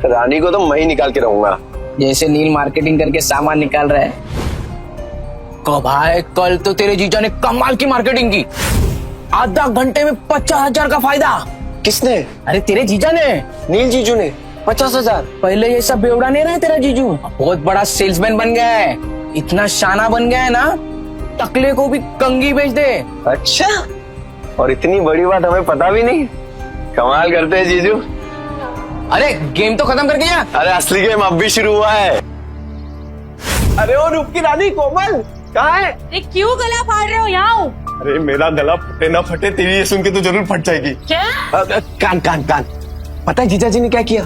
रानी को तो मैं ही निकाल के रहूंगा। जैसे नील मार्केटिंग करके सामान निकाल रहा है। भाई कल तो तेरे जीजा ने कमाल की मार्केटिंग की, आधा घंटे में 50,000 का फायदा। किसने? अरे तेरे जीजा ने, नील जीजू ने 50,000। पहले ये सब बेवड़ा नहीं रहा तेरा जीजू, बहुत बड़ा सेल्समैन बन गया है, इतना शाना बन गया है ना, टकले को भी कंगी बेच दे। अच्छा, और इतनी बड़ी बात हमें पता भी नहीं। कमाल करते हैं जीजू। अरे गेम तो खत्म कर गया। अरे असली गेम अब भी शुरू हुआ है। अरे ओ रूप की रानी कोमल, कहाँ है? क्यों गला फाड़ रहे हो? यहाँ हूँ। अरे मेरा गला फटे ना फटे, तेरी ये सुन के तो जरूर फट जाएगी। क्या? कान कान कान। पता है जीजा जी ने क्या किया?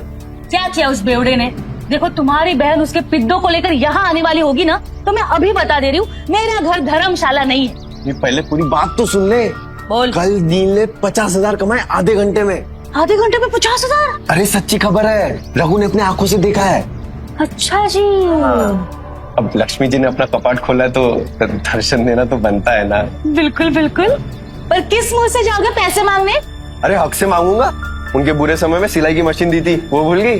क्या किया उस बेवड़े ने? देखो, तुम्हारी बहन उसके पिद्दों को लेकर यहाँ आने वाली होगी ना, तो मैं अभी बता दे रही हूँ, मेरा घर धर्मशाला नहीं है। ये पहले पूरी बात तो सुन ले। बोल। कल नील ने 50,000 कमाए आधे घंटे में। आधे घंटे में 50,000? अरे सच्ची खबर है, रघु ने अपने आंखों से देखा है। अच्छा जी। अब लक्ष्मी जी ने अपना कपाट खोला है तो दर्शन देना तो बनता है ना। बिल्कुल बिल्कुल, पर किस मुंह से जाओगे पैसे मांगने? अरे हक से मांगूंगा। उनके बुरे समय में सिलाई की मशीन दी थी, वो भूल गई?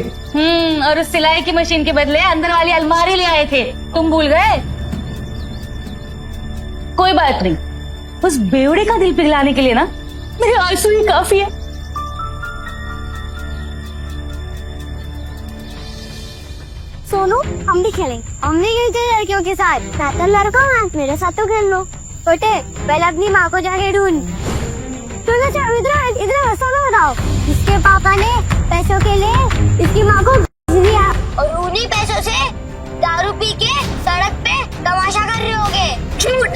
और उस सिलाई की मशीन के बदले अंदर वाली अलमारी ले आए थे, तुम भूल गए? कोई बात नहीं, उस बेवड़े का दिल पिघलाने के लिए ना मेरे आंसू ही काफी है। सोनू, हम भी खेलेंगे। हम भी खेलते लड़कियों के साथ। मैं तो लड़का हूँ, मेरे साथ तो खेल लो। छोटे, पहले अपनी माँ को जाके ढूंढ। इधर सोनू बताओ। इसके पापा ने पैसों के लिए इसकी माँ को दिया और उन्हीं पैसों से दारू पी के सड़क पे तमाशा कर रहे होगे। झूठ,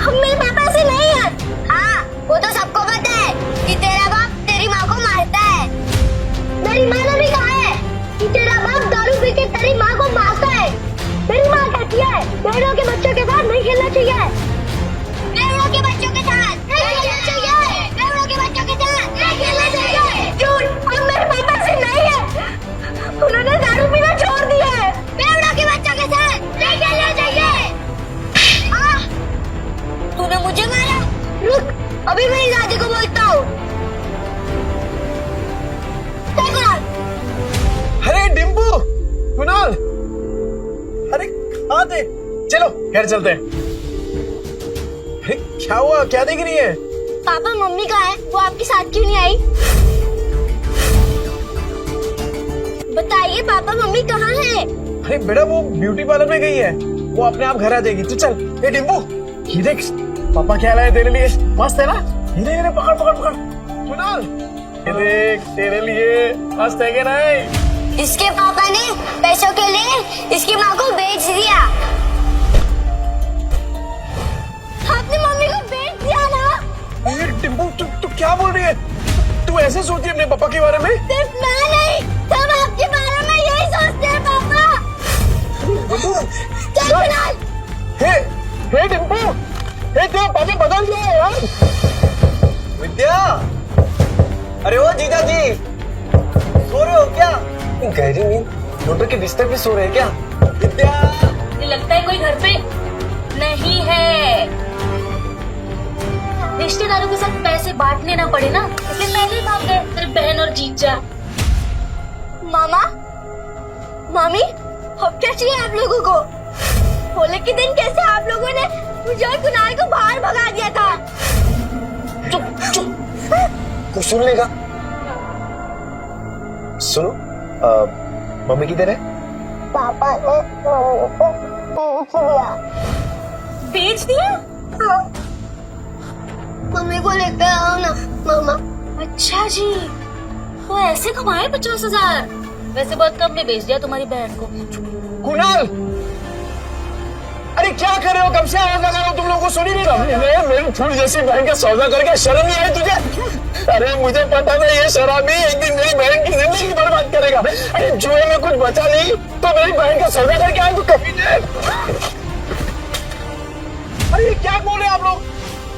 हम मेरे पापा से नहीं है। हाँ, वो तो सबको पता है कि तेरा बाप तेरी माँ को मारता है। मेरी माँ ने भी कहा है कि तेरा बाप दारू पी के तेरी माँ को मारता है। मेरी माँ कहती है बेड़ों के बच्चों के साथ नहीं खेलना चाहिए। बेड़ों के बच्चों के साथ नहीं खेलना चाहिए। बेड़ों के बच्चों के साथ नहीं खेलना चाहिए। झूठ, हम मेरे पापा से नहीं है। उन्होंने दारू पीना छोड़ दिया है। बेड़ों के बच्चों के साथ नहीं खेलना चाहिए। तूने मुझे मारा? रुक, अभी मेरी दादी को बोलता हूँ। अरे डिम्पू, कुणाल, अरे कहाँ थे? चलो घर चलते हैं। अरे क्या हुआ, क्या देख रही है? पापा मम्मी कहाँ है? वो आपके साथ क्यों नहीं आई? बताइए पापा मम्मी कहाँ है? अरे बेटा वो ब्यूटी पार्लर में गई है, वो अपने आप घर आ जाएगी। तू चल। ए डिम्पू, ये देख पापा क्या लाए तेरे लिए, मस्त है ना? ये पकड़ पकड़ पकड़। कुणाल, ये देख तेरे लिए, मस्त है क्या नहीं? इसके पापा ने पैसों के लिए इसकी माँ को बेच दिया। आपने मम्मी को बेच दिया ना? ये डिम्पू, तू क्या बोल रही है? तू ऐसे सोचती है अपने पापा के बारे में? सिर्फ मैं नहीं, सब आपके बारे में यही सोचते हैं पापा। चल कुणाल। हे डिम्पू, हे तेरा पापा बदल गया है यार। विद्या, अरे ओ जीजा जी, सो रहे हो क्या? गहरी नींद, डॉक्टर के बिस्तर पे सो रहे हैं क्या? विद्या, मुझे लगता है कोई घर पे नहीं है। रिश्तेदारों के साथ पैसे बांटने ना पड़े ना, इसलिए पहले भाग गए तेरी बहन और जीजा। मामा, मामी, अब क्या चाहिए आप लोगों को? होली के दिन कैसे आप लोगों ने मुझे और कुणाल को बाहर भगा दिया था? चुप चुप, कुछ सुन लेगा। सुनो, मम्मी किधर है? पापा ने मम्मी को बेच दिया। बेच दिया? मम्मी को लेकर आओ ना मामा। अच्छा जी, वो ऐसे कमाए 50,000? वैसे बहुत कम में बेच दिया तुम्हारी बहन को। कुणाल, अरे क्या कर रहे हो? कब से आवाज लगा रहा हूँ, तुम लोगों को सुनी नहीं रहा? मेरी फूल जैसी बहन का सौदा करके शर्म नहीं आई तुझे? अरे मुझे पता था ये शराबी एक दिन मेरी बहन की जिंदगी बर्बाद करेगा। अरे जुए में कुछ बचा नहीं तो मेरी बहन का सौदा करके आए तो कभी नहीं। अरे क्या बोल रहे हैं आप लोग?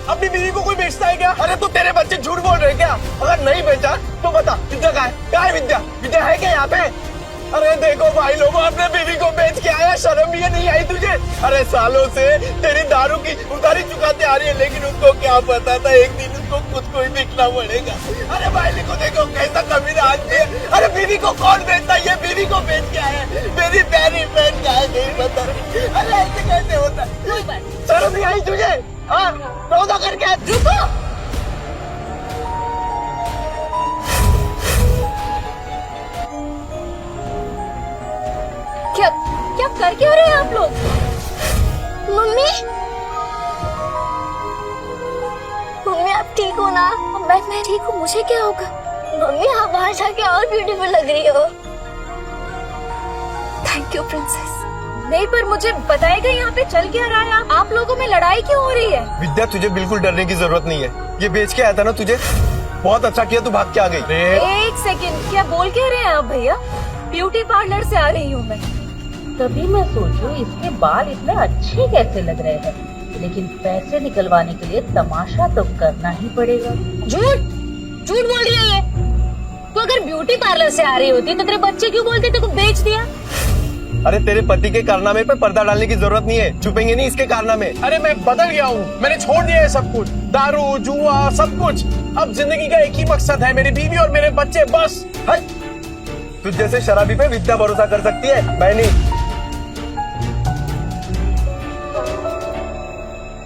अपनी बीवी को कोई बेचता है क्या? अरे तो तेरे बच्चे झूठ बोल रहे हैं क्या? अगर नहीं बेचा तो बता, विद्या कहाँ है? कहाँ है विद्या? विद्या है क्या यहाँ पे? अरे देखो भाई लोगों, अपने बीवी को बेच के आया, शर्म भी नहीं आई तुझे? अरे सालों से तेरी दारू की उधारी चुकाते आ रही है, लेकिन उसको क्या पता था एक दिन उसको खुद को ही बेचना पड़ेगा। अरे भाई को देखो कैसा कमीना आदमी है। अरे बीवी को कौन बेचता है? ये बीवी को बेच के आया, मेरी प्यारी बहन का है, नहीं पता। अरे ऐसे कैसे होता है? शर्म नहीं आई तुझे? हाँ, सौदा करके रुको। क्या क्या कर क्यों रहे हैं आप लोग? मम्मी, मम्मी आप ठीक हो ना? मैं ठीक हूँ, मुझे क्या होगा? मम्मी आप बाहर जाके और ब्यूटीफुल लग रही हो। Thank you princess. नहीं, पर मुझे बताएगा यहाँ पे चल क्या रहा है? आप लोगों में लड़ाई क्यों हो रही है? विद्या, तुझे बिल्कुल डरने की जरूरत नहीं है। ये बेच के आया था ना तुझे, बहुत अच्छा किया तू भाग के आ गई। एक सेकंड, क्या बोल के रहे हैं आप भैया? ब्यूटी पार्लर से आ रही हूँ मैं। तभी मैं सोचूं इसके बाल इतने अच्छे कैसे लग रहे हैं, लेकिन पैसे निकलवाने के लिए तमाशा तो करना ही पड़ेगा। झूठ झूठ बोल रही है ये। तो अगर ब्यूटी पार्लर से आ रही होती तो तेरे बच्चे क्यों बोलते थे, तू बेच दिया? अरे तेरे पति के कारनामे पे पर्दा डालने की जरूरत नहीं है, छुपेंगे नहीं इसके कारनामे। अरे मैं बदल गया हूँ, मैंने छोड़ दिया है सब कुछ, दारू जुआ सब कुछ। अब जिंदगी का एक ही मकसद है, मेरी बीवी और मेरे बच्चे, बस। तुझ जैसे शराबी पे विद्या भरोसा कर सकती है, मैं नहीं।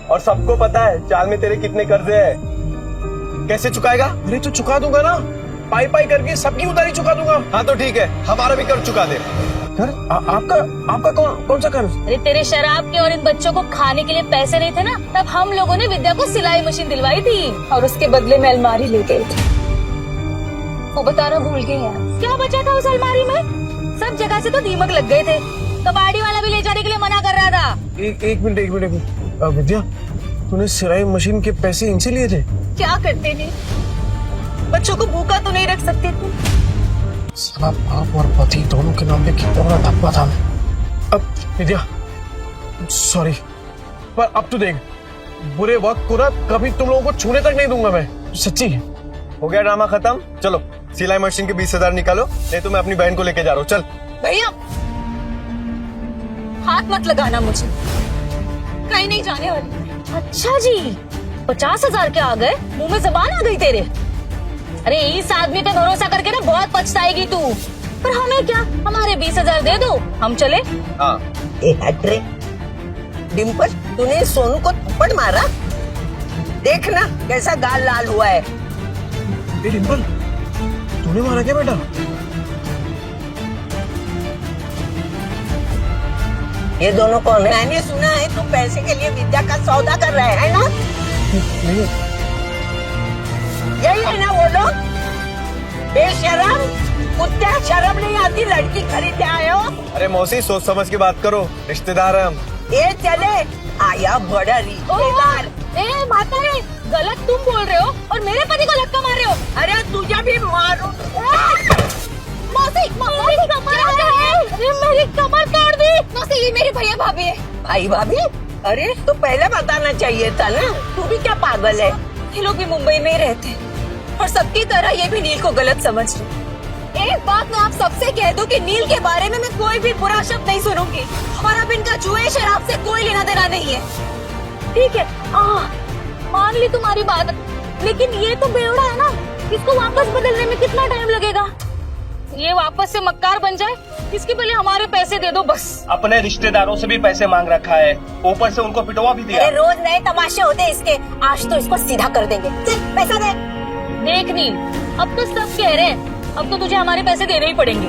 और सबको पता है चाल में तेरे कितने कर्जे हैं। कैसे चुकाएगा? अरे तो चुका दूंगा ना, पाई पाई करके सबकी उधारी चुका दूंगा। हाँ तो ठीक है, हमारा भी कर्ज चुका दे। कर आपका कौन सा कर्ज? अरे तेरे शराब के और इन बच्चों को खाने के लिए पैसे नहीं थे ना, तब हम लोगों ने विद्या को सिलाई मशीन दिलवाई थी और उसके बदले में अलमारी ले गए थे। वो बताना भूल गई यार, क्या बचा था उस अलमारी में? सब जगह से तो दीमक लग गए थे, कबाड़ी वाला भी ले जाने के लिए मना कर रहा था। एक मिनट विद्या, तूने सिलाई मशीन के पैसे इनसे लिए थे? क्या करते नहीं, बच्चों को भूखा तो नहीं रख सकते थे। साला बाप और पति दोनों के नाम पे कितना बड़ा धब्बा था। अब विद्या सॉरी, पर अब तो देख, बुरे वक्त को ना कभी तुम लोगों को छूने तक नहीं दूंगा मैं, सच्ची। हो गया ड्रामा खत्म, चलो सिलाई मशीन के 20,000 निकालो, नहीं तो मैं अपनी बहन को लेके जा रहा हूँ। चल भैया हाथ मत लगाना मुझे, कहीं नहीं जाने वाली। अच्छा जी, 50,000 के आ गए, मुंह में जबान आ गई तेरे। अरे इस आदमी पे भरोसा करके ना बहुत पछताएगी तू। पर हमें क्या, हमारे 20,000 दे दो, हम चले। हाँ डिम्पल, तूने सोनू को थप्पड़ मारा, देखना कैसा गाल लाल हुआ है। डिम्पल, तूने मारा क्या बेटा? ये दोनों कौन है? मैंने सुना है तू पैसे के लिए विद्या का सौदा कर रहा है ना? नहीं। यही है ना वो लोग? बेशरम, कुत्ते, शर्म नहीं आती, लड़की खरीदने आए हो? अरे मौसी, सोच समझ के बात करो, रिश्तेदार हैं हम। ये चले आया बड़ा रिश्तेदार। ए माता रे, गलत तुम बोल रहे हो और मेरे पति को धक्का मार रहे हो। अरे तुझे भी मारो। मौसी, मेरी कमर तोड़ दी। मौसी, ये मेरे भैया भाभी है। भाई भाभी? अरे तो पहले बताना चाहिए था ना, तू भी क्या पागल है? ये लोग भी मुंबई में ही रहते हैं और सबकी तरह ये भी नील को गलत समझ रहे। एक बात मैं आप सबसे कह दूं कि नील के बारे में मैं कोई भी बुरा शब्द नहीं सुनूंगी और अब इनका जुए शराब से कोई लेना देना नहीं है, ठीक है? मान ली तुम्हारी बात, लेकिन ये तो बेवड़ा है ना, इसको वापस बदलने में कितना टाइम लगेगा? ये वापस से मक्कार बन जाए, इसके पहले हमारे पैसे दे दो बस। अपने रिश्तेदारों से भी पैसे मांग रखा है, ऊपर से उनको पिटवा भी दिया। रोज नए तमाशे होते हैं इसके, आज तो इसको सीधा कर देंगे। पैसा दे। देख नील, अब तो सब कह रहे हैं, अब तो तुझे हमारे पैसे देने ही पड़ेंगे।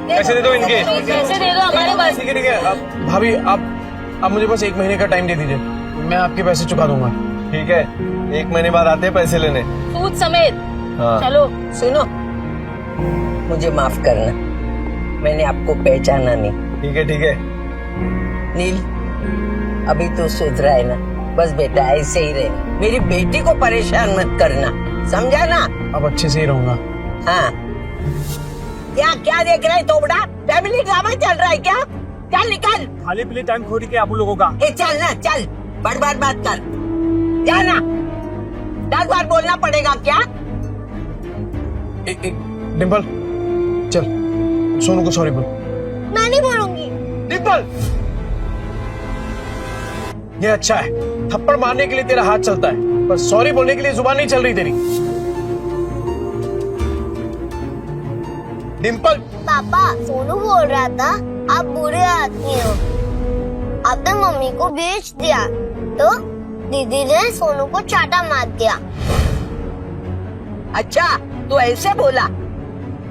पैसे दे दो इनके। पैसे दे दो हमारे पास। ठीक है। भाभी आप मुझे बस 1 महीने का टाइम दे दीजिए, मैं आपके पैसे चुका दूंगा। ठीक है, 1 महीने बाद आते हैं पैसे लेने, सूद समेत। हाँ। चलो सुनो, मुझे माफ करना, मैंने आपको पहचाना नहीं। ठीक है। नील, अभी तो सुधरा है ना, बस बेटा ऐसे ही रहे, मेरी बेटी को परेशान मत करना, समझा ना? अब अच्छे से ही रहूंगा। हाँ, क्या देख रहा है तोबड़ा? फैमिली ड्रामा चल रहा है क्या? चल निकल। खाली पीली टाइम खोरी के आप लोगों का। चल ना, चल, बार बात कर, जाना। 10 बार बोलना पड़ेगा क्या? एक डिम्पल, चल सोनू को सॉरी बोल। मैं नहीं बोलूंगी। डिम्पल, ये अच्छा है, थप्पड़ मारने के लिए तेरा हाथ चलता है, पर सॉरी बोलने के लिए जुबान नहीं चल रही तेरी। डिम्पल। पापा, सोनू बोल रहा था आप बुरे आदमी हो, आपने मम्मी को बेच दिया, तो दीदी ने सोनू को चाटा मार दिया। अच्छा, तू ऐसे बोला?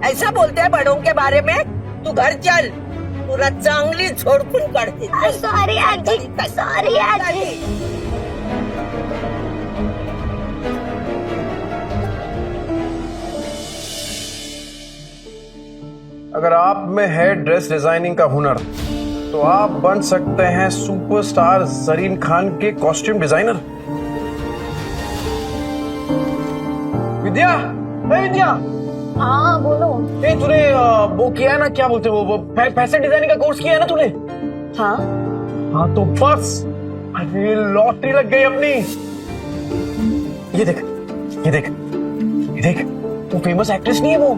ऐसा बोलते हैं बड़ों के बारे में? तू घर चल, पूरा चांगली छोड़कून करते। Sorry aunty, sorry aunty. अगर आप में है ड्रेस डिजाइनिंग का हुनर, तो आप बन सकते हैं सुपरस्टार जरीन खान के कॉस्ट्यूम डिजाइनर। विद्या, विद्या। हाँ बोलो। तूने वो किया है ना, क्या बोलते हैं वो फैशन डिजाइनिंग का कोर्स किया है ना तूने? हाँ हाँ तो बस, अरे लॉटरी लग गई अपनी। ये देख ये देख ये देख, वो फेमस एक्ट्रेस नहीं है वो,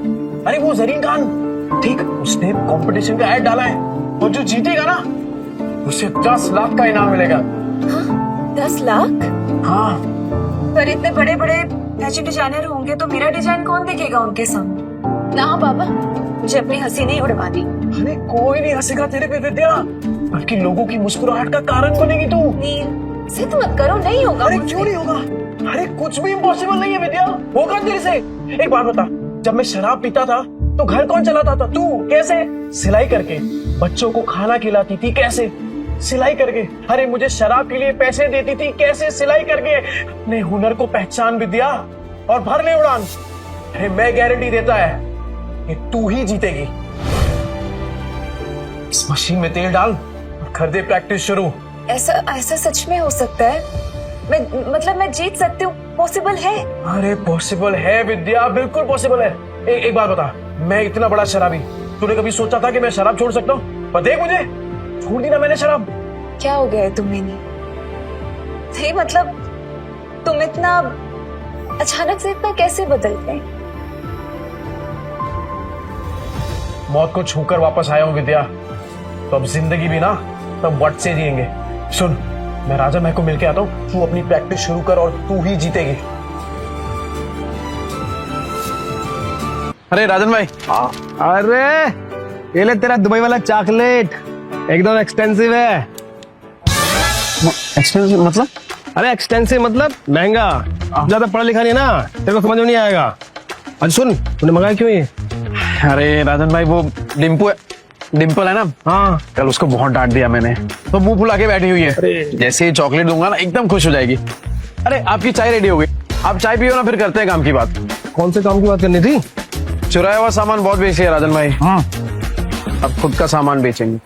अरे वो जरीन खान, ठीक, उसने कंपटीशन का ऐड डाला है और जो जीतेगा ना उसे 10 लाख का इनाम मिलेगा। 10 लाख? हाँ पर इतने बड़े बड़े फैशन डिजाइनर होंगे तो मेरा डिजाइन कौन देखेगा उनके सामने? ना बाबा, मुझे अपनी हंसी नहीं उड़वानी। अरे कोई नहीं हंसेगा तेरे पे विद्या, बल्कि लोगों की मुस्कुराहट का कारण बनेगी तू। नील, जिद मत करो, नहीं होगा। अरे क्यों नहीं होगा? अरे कुछ भी इम्पॉसिबल नहीं है विद्या, होगा तेरे से। एक बात बता, जब मैं शराब पीता था तो घर कौन चलाता था? तू। कैसे? सिलाई करके। बच्चों को खाना खिलाती थी, कैसे? सिलाई करके। अरे मुझे शराब के लिए पैसे देती थी, कैसे? सिलाई करके। अपने हुनर को पहचान विद्या और भर ले उड़ान। अरे मैं गारंटी देता है कि तू ही जीतेगी। इस मशीन में तेल डाल और कर दे प्रैक्टिस शुरू। ऐसा सच में हो सकता है? मैं जीत सकती हूँ? पॉसिबल है? अरे पॉसिबल है विद्या, बिल्कुल पॉसिबल है। एक बात बता, मैं इतना बड़ा शराबी, तूने कभी सोचा था कि मैं शराब छोड़ सकता हूँ? पर देख, मुझे छोड़ दी ना मैंने शराब। क्या हो गया है तुम्हें? नहीं मतलब तुम इतना अचानक से इतना कैसे बदल गए? मौत को छूकर वापस आया हूँ विद्या, तो अब जिंदगी भी ना तब वट से जिएंगे। सुन, मैं राजा महक को मिलके आता हूँ, तू अपनी प्रैक्टिस शुरू कर और तू ही जीतेगी। अरे राजन भाई, अरे ये ले तेरा दुबई वाला चॉकलेट, एकदम एक्सपेंसिव है। एक्सपेंसिव मतलब? अरे एक्सटेंसिव मतलब महंगा। ज्यादा पढ़ा लिखा नहीं ना, तेरे को समझ में नहीं आएगा। अच्छा सुन, तूने मंगाया क्यों ये? अरे राजन भाई, वो डिम्पल है ना, हाँ, कल उसको बहुत डांट दिया मैंने, तो मुंह फुला के बैठी हुई है। जैसे ही चॉकलेट दूंगा ना एकदम खुश हो जाएगी। अरे आपकी चाय रेडी हो गई, आप चाय पियो ना, फिर करते हैं काम की बात। कौन से काम की बात करनी थी? चुराया हुआ सामान बहुत बेची है राजन भाई। हाँ, अब खुद का सामान बेचेंगे,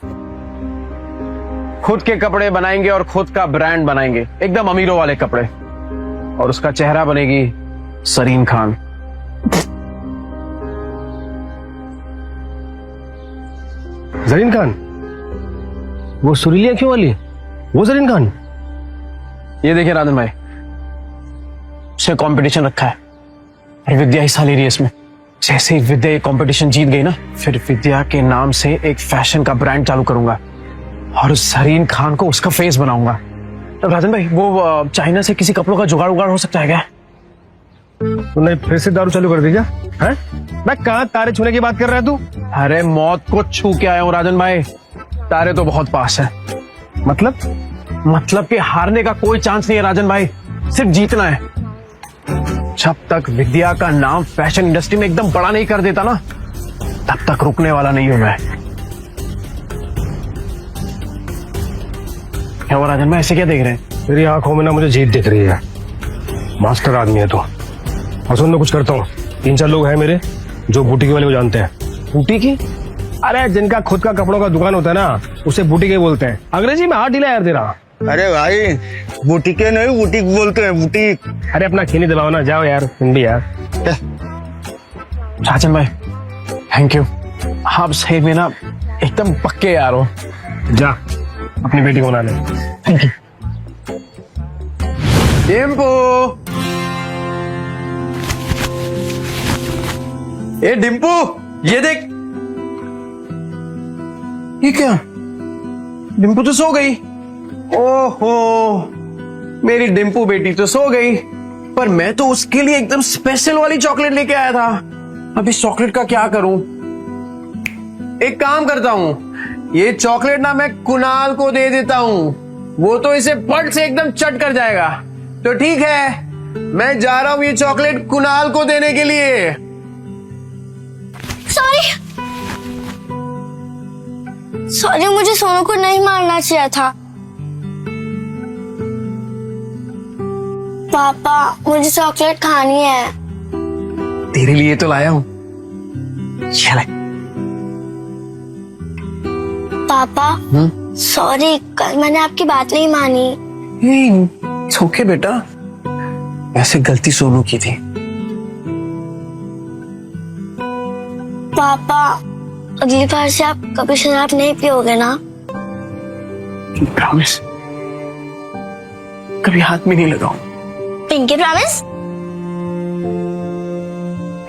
खुद के कपड़े बनाएंगे और खुद का ब्रांड बनाएंगे, एकदम अमीरों वाले कपड़े। और उसका चेहरा बनेगी सरीन खान। जरीन खान? वो सुरीली आंखों वाली, वो जरीन खान? ये देखिए राजन भाई, उसने कंपटीशन रखा है और विद्या हिस्सा ले रही है इसमें। जैसे ही विद्या ये कंपटीशन जीत गई ना, फिर विद्या के नाम से एक फैशन का ब्रांड चालू करूंगा और उस सरीन खान को उसका फेस बनाऊंगा। तो राजन भाई, वो चाइना से किसी कपड़ों का जुगाड़ उगाड़ हो सकता है क्या? तूने फिर से दारू चालू कर दी क्या? हैं? मैं कहाँ तारे छूने की बात कर रहा है तू? अरे मौत को छू के आया हूँ राजन भाई, तारे तो बहुत पास है। मतलब कि हारने का कोई चांस नहीं है राजन भाई, सिर्फ जीतना है। जब तक विद्या का नाम फैशन इंडस्ट्री में एकदम बड़ा नहीं कर देता ना, तब तक रुकने वाला नहीं हूं मैं। क्या हुआ राजन भाई, ऐसे क्या देख रहे हैं? तेरी आंखों में ना मुझे जीत दिख रही है। मास्टर आदमी है तो। और सुन, मैं कुछ करता हूँ, 3-4 लोग हैं मेरे जो बुटीक वाले को जानते हैं। बुटीक? अरे जिनका खुद का कपड़ों का दुकान होता है ना, उसे बुटीक बोलते हैं। अंग्रेजी में हाथ ढीला यार तेरा। अरे भाई, बुटीके नहीं बुटीक बोलते हैं, बुटीक। अरे अपना खीनी दबाओ ना, जाओ यार हिंदी यार। राजन भाई थैंक यू, आप सही में ना एकदम पक्के यार हो। जा अपनी बेटी को बना ले। Thank you. डिम्पू, ए डिम्पू, ये देख। ये क्या? डिम्पू तो सो गई। ओहो, मेरी डिम्पू बेटी तो सो गई, पर मैं तो उसके लिए एकदम स्पेशल वाली चॉकलेट लेके आया था। अब इस चॉकलेट का क्या करूं? एक काम करता हूं, ये चॉकलेट ना मैं कुणाल को दे देता हूं, वो तो इसे पट से एकदम चट कर जाएगा। तो ठीक है, मैं जा रहा हूं ये चॉकलेट कुणाल को देने के लिए। सॉरी, मुझे सोनू को नहीं मारना चाहिए था। पापा, मुझे चॉकलेट खानी है। तेरे लिए तो लाया हूं, चल। पापा सॉरी, कल मैंने आपकी बात नहीं मानी। ओके बेटा, ऐसे गलती सोनू की थी। पापा अगली बार से आप कभी शराब नहीं पियोगे ना? प्रॉमिस, कभी हाथ में नहीं लगाऊं। Pinky promise?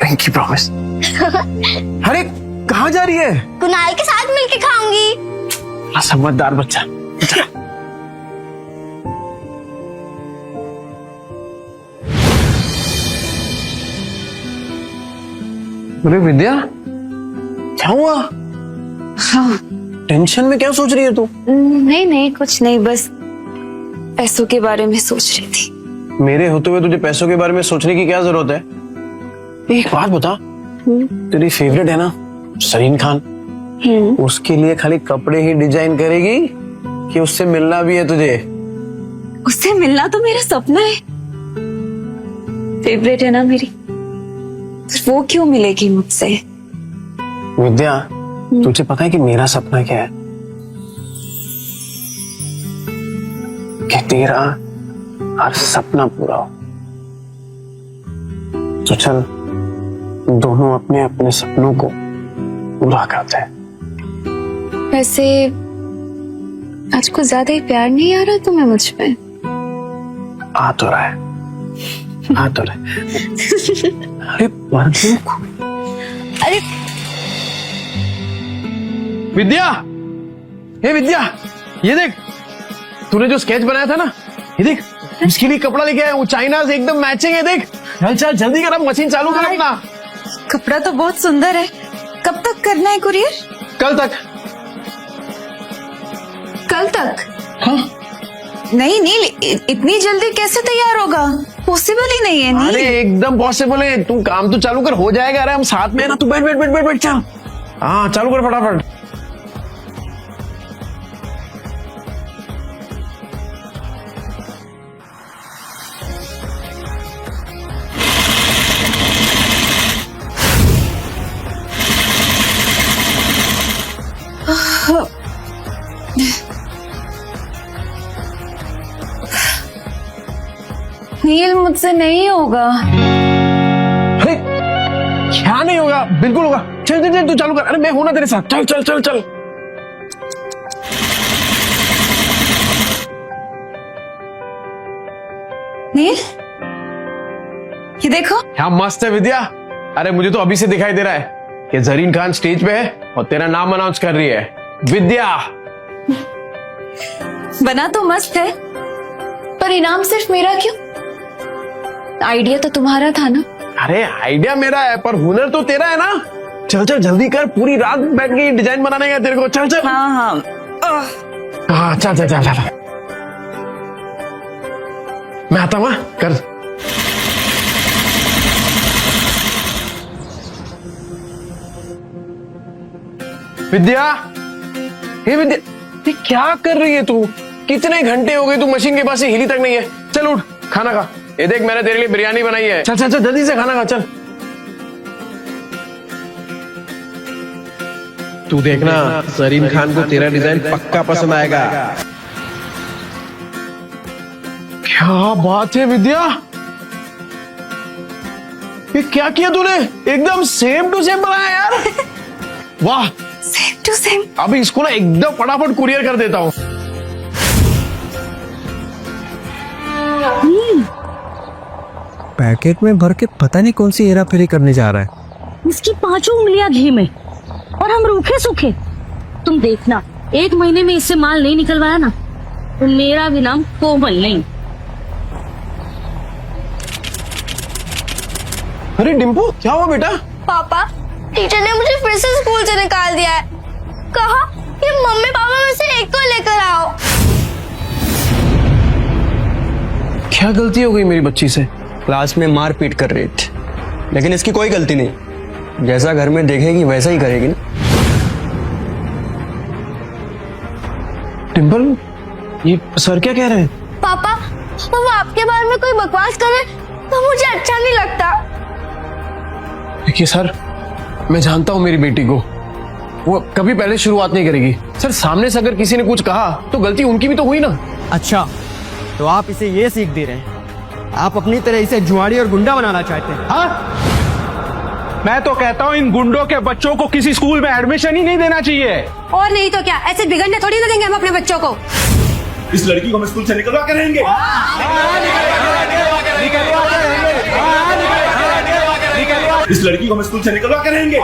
Pinky promise. अरे कहाँ जा रही है? कुणाल के साथ मिलके खाऊंगी। समझदार बच्चा। अरे विद्या, क्या हुआ? हाँ टेंशन में क्या सोच रही है तू? नहीं नहीं कुछ नहीं, बस पैसों के बारे में सोच रही थी। मेरे होते हुए तुझे पैसों के बारे में सोचने की क्या जरूरत है? एक बात बता, तेरी फेवरेट है ना सरीन खान, उसके लिए खाली कपड़े ही डिजाइन करेगी कि उससे मिलना भी है तुझे? उससे मिलना तो मेरा सपना है, फेवरेट है ना मेरी, तो वो क्यों मिलेगी मुझसे? विद्या, तुझे पता है कि मेरा सपना क्या है? कि तेरा हर सपना पूरा हो। तो चल दोनों अपने अपने सपनों को पूरा करते हैं। वैसे आज कुछ ज्यादा ही प्यार नहीं आ रहा तुम्हें मुझ पे? आ तो रहा है, आ तो रहा है। अरे अरे विद्या, हे विद्या, ये देख तूने जो स्केच बनाया था ना, ये देख इसके लिए कपड़ा लेके आया हूँ, चाइना से एकदम मैचिंग है। देख चल चल जल्दी कर, अब मशीन चालू कर अपना। कपड़ा तो बहुत सुंदर है। कब तक करना है कुरियर? कल तक। कल तक? हाँ? नहीं नील, इतनी जल्दी कैसे तैयार होगा? पॉसिबल ही नहीं है नील। अरे एकदम पॉसिबल है, तू काम तो चालू कर, हो जाएगा। अरे हम साथ में है ना, तू बैठ बैठ बैठ बैठ बैठ, चल। हाँ चालू कर फटाफट। नील मुझसे नहीं होगा। अरे क्या नहीं होगा? बिल्कुल होगा। चल चल चल तू चालू कर। अरे मैं हूं ना तेरे साथ, चल चल चल चल। नील ये देखो। क्या मस्त है विद्या। अरे मुझे तो अभी से दिखाई दे रहा है कि जरीन खान स्टेज पे है और तेरा नाम अनाउंस कर रही है, विद्या। बना तो मस्त है, पर इनाम सिर्फ मेरा क्यों? आइडिया तो तुम्हारा था ना? अरे आइडिया मेरा है पर हुनर तो तेरा है ना। चल चल जल्दी कर, पूरी रात बैठ के डिजाइन बनाने का तेरे को। चल चल। हाँ हाँ हाँ चल चल चल चल। मैं आता हूँ, कर। विद्या, हे विद्या, ये क्या कर रही है तू? कितने घंटे हो गए तू मशीन के पास से हिली तक नहीं है। चल उठ, खाना खा। ये देख मैंने तेरे लिए बिरयानी बनाई है। चल चल चल जल्दी से खाना खा, चल। तू देखना सरीन खान को तेरा डिजाइन पक्का पसंद आएगा। क्या बात है विद्या, ये क्या किया तूने? एकदम सेम टू सेम बनाया यार। वाह, सेम टू सेम। अभी इसको ना एकदम फटाफट कुरियर कर देता हूँ। पैकेट में भर के पता नहीं कौन सी हेरा फेरी करने जा रहा है। इसकी 5 उंगलियां घी में और हम रूखे सूखे। तुम देखना, 1 महीने में इससे माल नहीं निकलवाया ना तो मेरा भी नाम कोमल नहीं। अरे डिम्पू, क्या हुआ बेटा? पापा, टीचर ने मुझे फिर से स्कूल से निकाल दिया है। कहा कि मम्मी पापा में से एक को लेकर आओ। क्या गलती हो गई मेरी बच्ची से? क्लास में मार पीट कर रही थी, लेकिन इसकी कोई गलती नहीं। जैसा घर में देखेगी वैसा ही करेगी ना। डिम्पल, ये सर क्या कह रहे हैं? पापा, वो आपके बारे में कोई बकवास करे तो मुझे अच्छा नहीं लगता। देखिए सर, मैं जानता हूं मेरी बेटी को, वो कभी पहले शुरुआत नहीं करेगी। सर सामने से अगर किसी ने कुछ कहा तो गलती उनकी भी तो हुई ना। अच्छा, तो आप इसे ये सीख दे रहे हैं? आप अपनी तरह इसे जुआड़ी और गुंडा बनाना चाहते हैं? हाँ? मैं तो कहता हूँ इन गुंडों के बच्चों को किसी स्कूल में एडमिशन ही नहीं देना चाहिए। और नहीं तो क्या, ऐसे बिगड़ने थोड़ी ना देंगे हम अपने बच्चों को। इस लड़की को हम स्कूल से निकलवा के रहेंगे। इस लड़की को हम स्कूल से निकलवा के रहेंगे।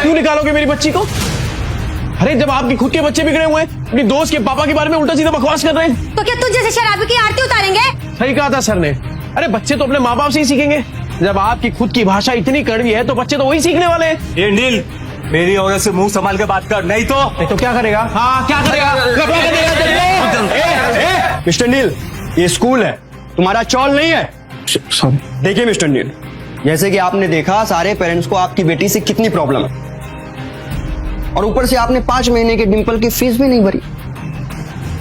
क्यों निकालोगे मेरी बच्ची को? अरे जब आपके खुद के बच्चे बिगड़े हुए हैं, अपनी दोस्त के पापा के बारे में उल्टा सीधा बकवास कर रहे हैं, तो क्या तुझ जैसे शराबी की आरती उतारेंगे? सही कहा था सर ने। अरे बच्चे तो अपने माँ बाप से ही सीखेंगे। जब आपकी खुद की भाषा इतनी कड़वी है तो बच्चे तो वही सीखने वाले हैं। ये नील, मेरी औरत से मुंह संभाल के बात कर, नहीं तो क्या करेगा? हाँ क्या करेगा? मिस्टर नील, ये स्कूल है, तुम्हारा चौल नहीं है। देखिए मिस्टर नील, जैसे कि आपने देखा सारे पेरेंट्स को आपकी बेटी से कितनी प्रॉब्लम है, और ऊपर से आपने 5 महीने के डिंपल की फीस भी नहीं भरी।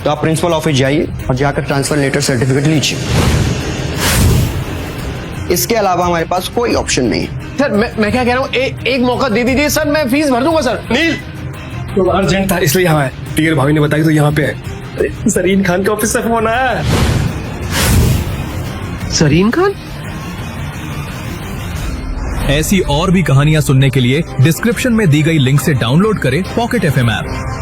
तो आप प्रिंसिपल ऑफिस जाइए और जाकर ट्रांसफर लेटर सर्टिफिकेट लीजिए। इसके अलावा हमारे पास कोई ऑप्शन नहीं है। सर मैं क्या कह रहा हूँ, एक मौका दे दीजिए सर, मैं फीस भर दूंगा सर। नील, तो अर्जेंट था इसलिए यहाँ है। टीयर भाभी ने बताई तो यहाँ पे है। सरीन खान के ऑफिस से फोन आया। सरीन खान? ऐसी और भी कहानियां सुनने के लिए डिस्क्रिप्शन में दी गई लिंक से डाउनलोड करें पॉकेट FM ऐप।